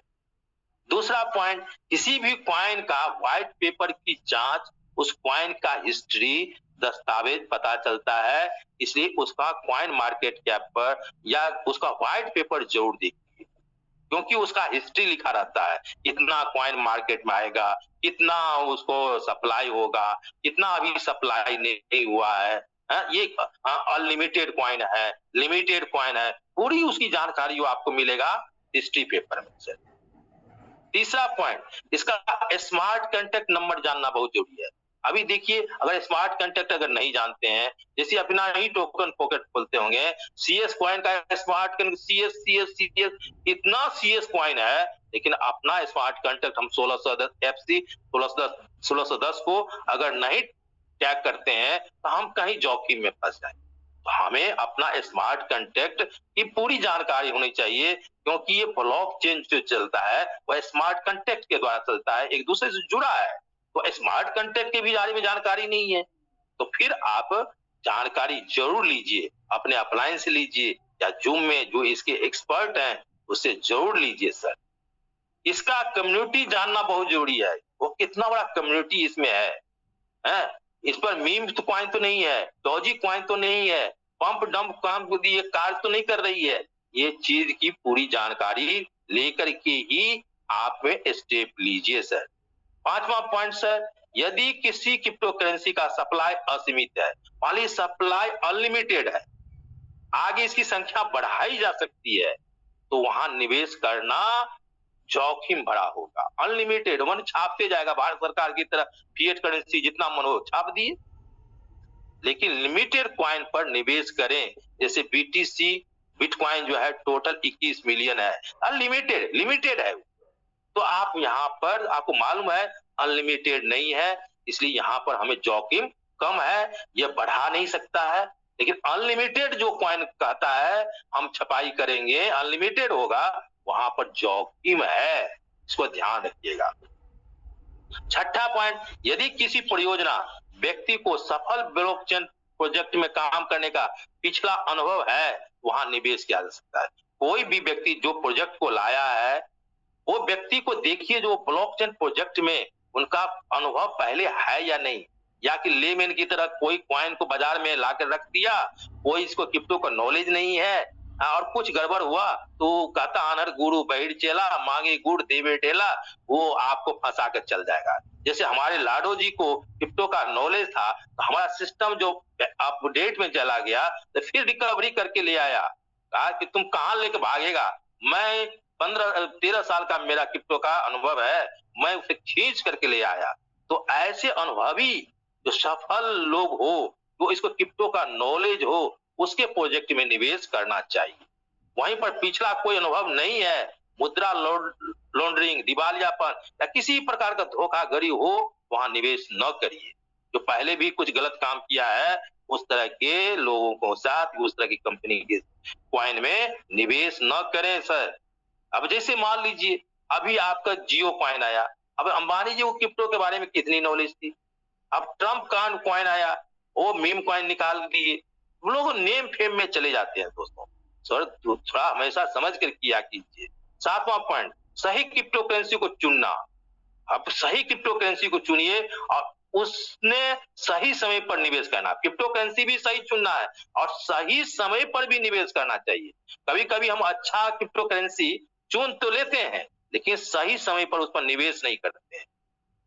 दूसरा पॉइंट, किसी भी कॉइन का व्हाइट पेपर की जांच, उस कॉइन का हिस्ट्री, दस्तावेज पता चलता है, इसलिए उसका कॉइन मार्केट कैप पर या उसका व्हाइट पेपर जरूर देखिए, क्योंकि उसका हिस्ट्री लिखा रहता है, कितना कॉइन मार्केट में आएगा, कितना उसको सप्लाई होगा, कितना अभी सप्लाई नहीं हुआ है, ये अनलिमिटेड कॉइन है, लिमिटेड कॉइन है, पूरी उसकी जानकारी आपको मिलेगा हिस्ट्री पेपर में से। तीसरा पॉइंट, इसका स्मार्ट कॉन्टैक्ट नंबर जानना बहुत जरूरी है। अभी देखिए, अगर स्मार्ट कॉन्टैक्ट अगर नहीं जानते हैं, जैसे अपना ही टोकन पॉकेट खोलते होंगे, सीएस कॉइन का स्मार्ट सीएस सीएस सीएस इतना सीएस कॉइन है, लेकिन अपना स्मार्ट कॉन्टैक्ट हम 1610 एफसी 1610 को अगर नहीं टैग करते हैं तो हम कहीं जोखिम में फंस जाएंगे। तो हमें अपना स्मार्ट कॉन्टैक्ट की पूरी जानकारी होनी चाहिए, क्योंकि ये ब्लॉकचेन जो चलता है वह स्मार्ट कॉन्टैक्ट के द्वारा चलता है, एक दूसरे से जुड़ा है। तो स्मार्ट कॉन्टैक्ट के भी बारे में जानकारी नहीं है, तो फिर आप जानकारी जरूर लीजिए, अपने अपलायंस से लीजिए या जूम में जो इसके एक्सपर्ट हैं उससे जरूर लीजिए सर। इसका कम्युनिटी जानना बहुत जरूरी है, वो कितना बड़ा कम्युनिटी इसमें है? इस पर मीम तो कॉइन तो नहीं है, डॉजी कॉइन तो नहीं है, पंप डंप काम ये कार्य तो नहीं कर रही है। ये चीज की पूरी जानकारी लेकर के ही आप स्टेप लीजिए सर। पांचवा पॉइंट सर, यदि किसी क्रिप्टो करेंसी का सप्लाई असीमित है, मान लीजिए सप्लाई अनलिमिटेड है, आगे इसकी संख्या बढ़ाई जा सकती है, तो वहां निवेश करना जोखिम भरा होगा। अनलिमिटेड मन छापते जाएगा, भारत सरकार की तरह फिएट करेंसी जितना मन हो छाप दिए, लेकिन लिमिटेड कॉइन पर निवेश करें। जैसे बीटीसी बिटकॉइन जो है टोटल 21 मिलियन है, अनलिमिटेड लिमिटेड है, तो आप यहाँ पर आपको मालूम है अनलिमिटेड नहीं है, इसलिए यहाँ पर हमें जोखिम कम है, यह बढ़ा नहीं सकता है। लेकिन अनलिमिटेड जो कॉइन कहता है हम छपाई करेंगे, अनलिमिटेड होगा, वहां पर जोखिम है, इसको ध्यान रखिएगा। छठा पॉइंट, यदि किसी परियोजना व्यक्ति को सफल ब्लॉकचेन प्रोजेक्ट में काम करने का पिछला अनुभव है, वहां निवेश किया जा सकता है। कोई भी व्यक्ति जो प्रोजेक्ट को लाया है, वो व्यक्ति को देखिए जो ब्लॉकचेन प्रोजेक्ट में उनका अनुभव पहले है या नहीं, या कि लेमैन की तरह कोई कॉइन को बाजार में लाकर रख दिया, कोई इसको क्रिप्टो का नॉलेज नहीं है और कुछ गड़बड़ हुआ तो कहता अनहर गुरु बहिर चेला, मांगे गुड़ देवे टेला, वो आपको फंसा कर चल जाएगा। जैसे हमारे लाडो जी को क्रिप्टो का नॉलेज था, तो हमारा सिस्टम जो अपडेट में चला गया तो फिर रिकवरी करके ले आया, कहा कि तुम कहां लेके भागेगा, मैं 15-13 साल का मेरा क्रिप्टो का अनुभव है, मैं उसे खींच करके ले आया। तो ऐसे अनुभवी जो सफल लोग हो, जो इसको क्रिप्टो का नॉलेज हो, उसके प्रोजेक्ट में निवेश करना चाहिए। वहीं पर पिछला कोई अनुभव नहीं है, मुद्रा लॉन्ड्रिंग, दिवालियापन या किसी प्रकार का धोखाधड़ी हो, वहां निवेश न करिए। जो पहले भी कुछ गलत काम किया है उस तरह के लोगों को साथ, उस तरह की कंपनी के कॉइन में निवेश न करें सर। अब जैसे मान लीजिए अभी आपका जियो कॉइन आया, अब अंबानी जी को क्रिप्टो के बारे में कितनी नॉलेज थी, अब ट्रम्प का कॉइन आया, वो मीम कॉइन निकाल दिए, लोग नेम फेम में चले जाते हैं दोस्तों। सर थोड़ा हमेशा समझ कर किया कीजिए। सातवां पॉइंट, सही क्रिप्टो करेंसी को चुनना। अब सही क्रिप्टो करेंसी को चुनिए और उसने सही समय पर निवेश करना। क्रिप्टो करेंसी भी सही चुनना है और सही समय पर भी निवेश करना चाहिए। कभी कभी हम अच्छा क्रिप्टो करेंसी चुन तो लेते हैं, लेकिन सही समय पर उस पर निवेश नहीं करते हैं।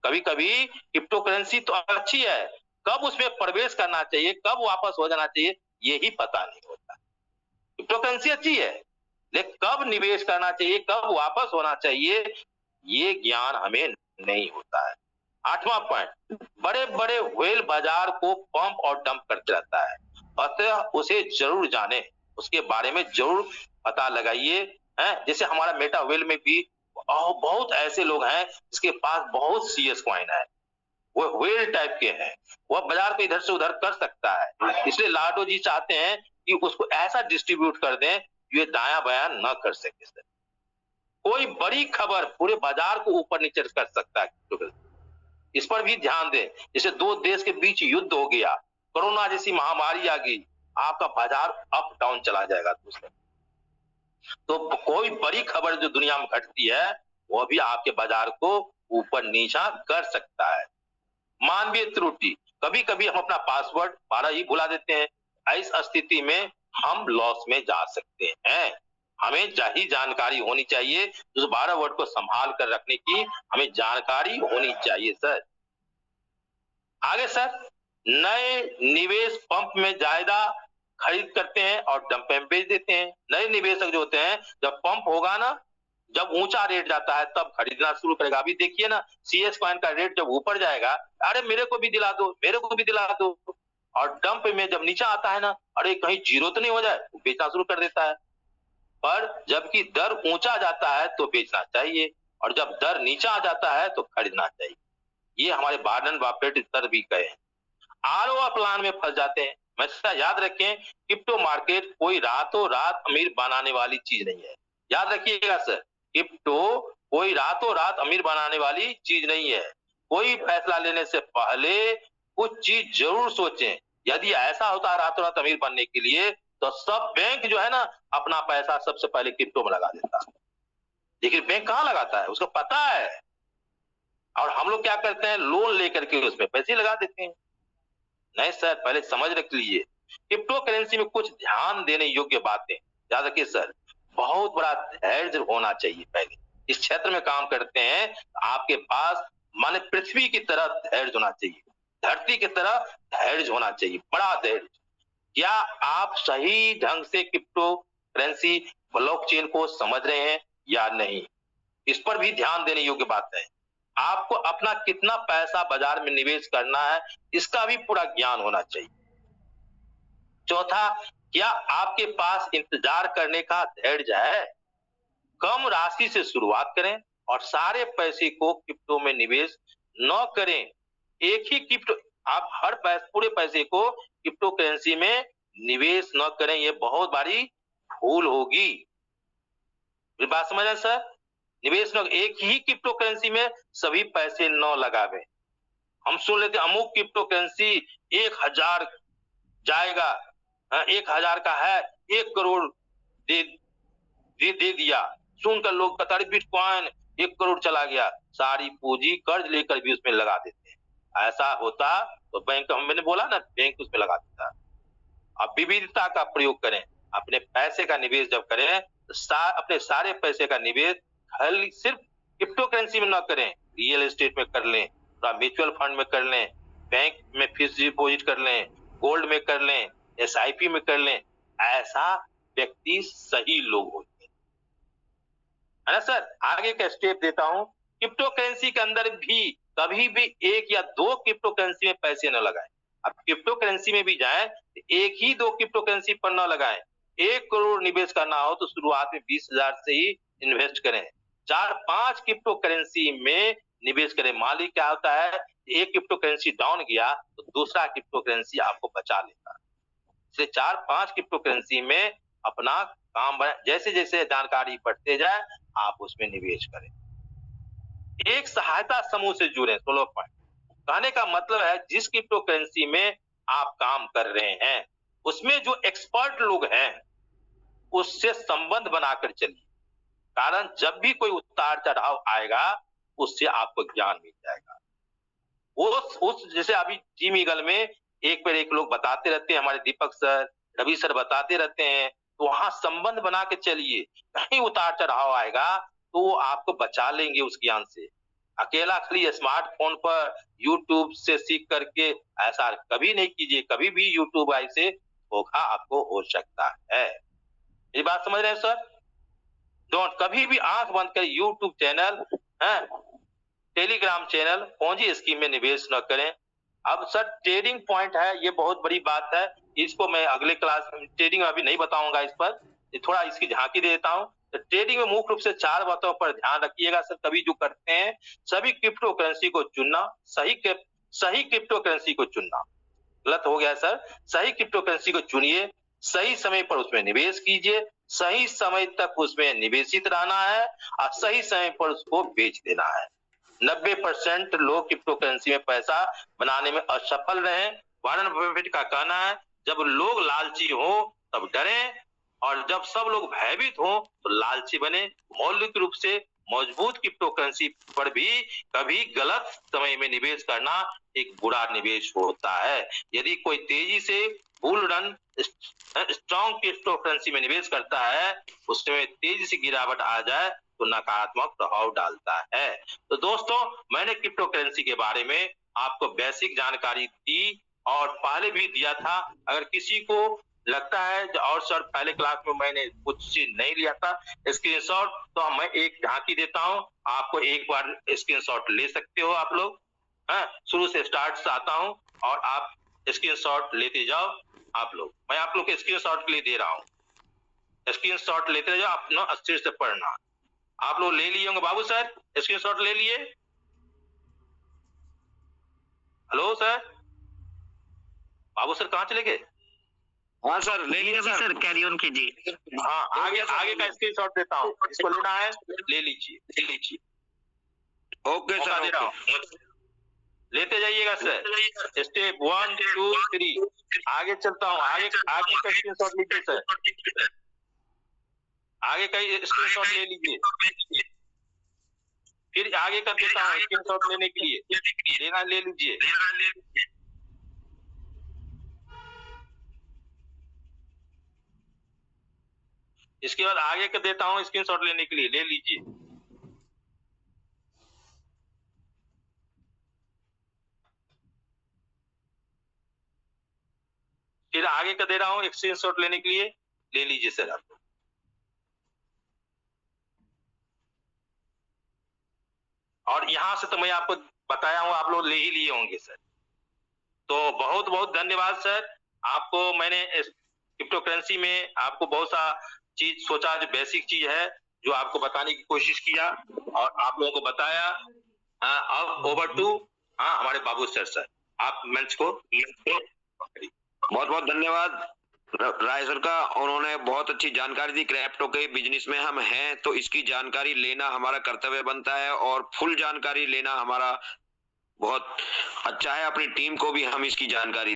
कभी कभी क्रिप्टो करेंसी तो अच्छी है, कब उसमें प्रवेश करना चाहिए, कब वापस हो जाना चाहिए, यही पता नहीं होता। क्रिप्टो करेंसी अच्छी है, लेकिन कब निवेश करना चाहिए, कब वापस होना चाहिए, ये ज्ञान हमें नहीं होता है। आठवां पॉइंट, बड़े बड़े व्हेल बाजार को पंप और डंप करते रहता है, अतः उसे जरूर जाने, उसके बारे में जरूर पता लगाइए। जैसे हमारा मेटा व्हेल में भी बहुत ऐसे लोग हैं जिसके पास बहुत सीएस कॉइन है, वो व्हेल टाइप के हैं, वह बाजार को इधर से उधर कर सकता है। इसलिए लाडो जी चाहते हैं कि उसको ऐसा डिस्ट्रीब्यूट कर दें ये दायां बायां न कर सके सर। कोई बड़ी खबर पूरे बाजार को ऊपर नीचे कर सकता है, इस पर भी ध्यान दें। जैसे दो देश के बीच युद्ध हो गया, कोरोना जैसी महामारी आ गई, आपका बाजार अप डाउन चला जाएगा दूसरे। तो कोई बड़ी खबर जो दुनिया में घटती है वो भी आपके बाजार को ऊपर नीचा कर सकता है। मानवीय त्रुटि, कभी कभी हम अपना पासवर्ड 12 ही भुला देते हैं, इस स्थिति में हम लॉस में जा सकते हैं। हमें ही जानकारी होनी चाहिए, उस 12 वर्ड को संभाल कर रखने की हमें जानकारी होनी चाहिए सर। आगे सर, नए निवेश पंप में ज्यादा खरीद करते हैं और डंप में बेच देते हैं। नए निवेशक जो होते हैं, जब पंप होगा ना, जब ऊंचा रेट जाता है तब खरीदना शुरू करेगा। अभी देखिए ना, CS कॉइन का रेट जब ऊपर जाएगा, अरे मेरे को भी दिला दो, मेरे को भी दिला दो, और डंप में जब नीचा आता है ना, अरे कहीं जीरो तो नहीं हो जाए, बेचना शुरू कर देता है। पर जबकि दर ऊंचा जाता है तो बेचना चाहिए, और जब दर नीचा आ जाता है तो खरीदना चाहिए। ये हमारे वार्डन बफेट सर भी कहे हैं। ROI प्लान में फंस जाते हैं। हमेशा याद रखें, क्रिप्टो मार्केट कोई रातों रात अमीर बनाने वाली चीज नहीं है। याद रखिएगा सर, क्रिप्टो कोई रातों रात अमीर बनाने वाली चीज नहीं है। कोई फैसला लेने से पहले कुछ चीज जरूर सोचें। यदि ऐसा होता है रातों रात अमीर बनने के लिए, तो सब बैंक जो है ना, अपना पैसा सबसे पहले क्रिप्टो में लगा देता है। लेकिन बैंक कहाँ लगाता है, उसको पता है। और हम लोग क्या करते हैं, लोन लेकर के उसमें पैसे लगा देते हैं। नहीं सर, पहले समझ रख लीजिए, क्रिप्टो करेंसी में कुछ ध्यान देने योग्य बातें। याद रखिए सर, बहुत बड़ा धैर्य होना चाहिए। पहले इस क्षेत्र में काम करते हैं, आपके पास माने पृथ्वी की तरह धैर्य होना चाहिए, धरती की तरह धैर्य होना चाहिए, बड़ा धैर्य। क्या आप सही ढंग से क्रिप्टो करेंसी ब्लॉकचेन को समझ रहे हैं या नहीं, इस पर भी ध्यान देने योग्य बात है। आपको अपना कितना पैसा बाजार में निवेश करना है, इसका भी पूरा ज्ञान होना चाहिए। चौथा, क्या आपके पास इंतजार करने का धैर्य है। कम राशि से शुरुआत करें और सारे पैसे को क्रिप्टो में निवेश न करें। एक ही क्रिप्टो, आप हर पूरे पैसे को क्रिप्टो करेंसी में निवेश न करें, यह बहुत बड़ी भूल होगी। बात समझ रहे हैं सर, निवेश न, एक ही क्रिप्टो करेंसी में सभी पैसे न लगावें। हम सुन लेते अमुक क्रिप्टो करेंसी 1000 जाएगा, 1000 का है, 1 करोड़ दे दिया। सुनकर लोग कहते हैं बिटकॉइन 1 करोड़ चला गया, सारी पूंजी कर्ज लेकर भी उसमें लगा देते हैं। ऐसा होता तो बैंक, मैंने बोला ना, बैंक उसमें लगा देता। अब विविधता का प्रयोग करें। अपने पैसे का निवेश जब करें तो अपने सारे पैसे का निवेश सिर्फ क्रिप्टो करेंसी में न करें, रियल एस्टेट में कर लें, म्यूचुअल फंड में कर लें, बैंक में फिक्स डिपॉजिट कर लें, गोल्ड में कर लें, SIP में कर लें। ऐसा व्यक्ति सही लोग होते हैं, है ना सर। आगे का स्टेप देता हूं, क्रिप्टो करेंसी के अंदर भी कभी भी 1 या 2 क्रिप्टो करेंसी में पैसे न लगाएं। अब क्रिप्टो करेंसी में भी जाएं तो 1 ही 2 क्रिप्टो करेंसी पर न लगाएं। 1 करोड़ निवेश करना हो तो शुरुआत में 20,000 से ही इन्वेस्ट करें। 4-5 क्रिप्टो करेंसी में निवेश करें। मान लीजिए क्या होता है, एक क्रिप्टो करेंसी डाउन गया तो दूसरा क्रिप्टो करेंसी आपको बचा लेता है। इसलिए 4-5 क्रिप्टो करेंसी में अपना काम बढ़ाएं। जैसे जैसे जानकारी बढ़ते जाए आप उसमें निवेश करें। एक सहायता समूह से जुड़े। 16 पॉइंट कहने का मतलब है, जिस क्रिप्टो करेंसी में आप काम कर रहे हैं उसमें जो एक्सपर्ट लोग हैं उससे संबंध बनाकर चलिए। कारण जब भी कोई उतार चढ़ाव आएगा उससे आपको ज्ञान मिल जाएगा। उस जैसे अभी टीम ईगल में एक पर एक लोग बताते रहते हैं, हमारे दीपक सर, रवि सर बताते रहते हैं, तो वहां संबंध बना के चलिए। कहीं उतार चढ़ाव आएगा तो वो आपको बचा लेंगे उस ज्ञान से। अकेला खाली स्मार्टफोन पर यूट्यूब से सीख करके ऐसा कभी नहीं कीजिए। कभी भी यूट्यूब आई से धोखा आपको हो सकता है। ये बात समझ रहे हैं सर। डोंट कभी भी आंख बंद कर यूट्यूब चैनल, टेलीग्राम चैनल, पूंजी स्कीम में निवेश न करें। अब सर ट्रेडिंग पॉइंट है, ये बहुत बड़ी बात है। इसको मैं अगले क्लास में ट्रेडिंग अभी नहीं बताऊंगा, इस पर थोड़ा इसकी झांकी देता हूं। तो ट्रेडिंग में मुख्य रूप से 4 बातों पर ध्यान रखिएगा सर। कभी जो करते हैं, सभी क्रिप्टो करेंसी को चुनना, सही क्रिप्टो करेंसी को चुनना। गलत हो गया सर, सही क्रिप्टो करेंसी को चुनिए, सही समय पर उसमें निवेश कीजिए, सही समय तक उसमें निवेशित रहना है और सही समय पर उसको बेच देना है। 90% लोग क्रिप्टो करेंसी में पैसा बनाने में असफल रहे। वॉरेन बफेट का कहना है, जब लोग लालची हो तब डरें और जब सब लोग भयभीत हो तो लालची बने। मौलिक रूप से मजबूत क्रिप्टो करेंसी पर भी कभी गलत समय में निवेश करना एक बुरा निवेश होता है। यदि कोई तेजी से bull run strong crypto currency में निवेश करता है, उसमें तेजी से गिरावट आ जाए तो नकारात्मक प्रभाव डालता है। तो दोस्तों, मैंने क्रिप्टो करेंसी के बारे में आपको बेसिक जानकारी दी और पहले भी दिया था। अगर किसी को लगता है और सर पहले क्लास में मैंने कुछ चीज नहीं लिया था स्क्रीनशॉट, तो मैं एक झांकी देता हूँ आपको, एक बार स्क्रीनशॉट ले सकते हो आप लोग। शुरू से स्टार्ट से आता हूँ और आप स्क्रीनशॉट लेते जाओ आप लोग। मैं आप लोग के स्क्रीनशॉट के लिए दे रहा हूँ, स्क्रीनशॉट लेते जाओ, अपना अच्छे से पढ़ना। आप लोग ले लिए होंगे बाबू सर, स्क्रीनशॉट ले लिए? हेलो सर, बाबू सर कहाँ चले गए? हाँ सर, ले लिया सर, कैरी ऑन कीजिए। हाँ, आगे आगे का स्क्रीनशॉट देता हूँ, इसको लेना है ले लीजिए। ओके मौका सर, दे रहा ओके। हूँ, लेते जाइएगा सर। स्टेप 1 2 3 आगे चलता हूँ, आगे का स्क्रीनशॉट लीजिए सर, आगे का स्क्रीनशॉट ले लीजिए। फिर आगे का देता हूँ स्क्रीनशॉट लेने के लिए, ले लीजिए। इसके बाद आगे का देता हूँ स्क्रीनशॉट लेने के लिए, ले लीजिए। फिर आगे का दे रहा हूँ स्क्रीनशॉट लेने के लिए, ले लीजिए सर आप। और यहाँ से तो मैं आपको बताया हूँ, आप लोग ले ही लिए होंगे सर। तो बहुत बहुत धन्यवाद सर, आपको मैंने क्रिप्टो करेंसी में आपको बहुत सा चीज सोचा, जो बेसिक चीज है जो आपको बताने की कोशिश किया और आप लोगों को बताया। अब ओवर टू हमारे बाबू सर, आप मंच को बहुत बहुत धन्यवाद राय सर का। उन्होंने बहुत अच्छी जानकारी दी। क्रिप्टो के बिजनेस में हम हैं तो इसकी जानकारी लेना हमारा कर्तव्य बनता है और फुल जानकारी लेना हमारा बहुत अच्छा है। अपनी टीम को भी हम इसकी जानकारी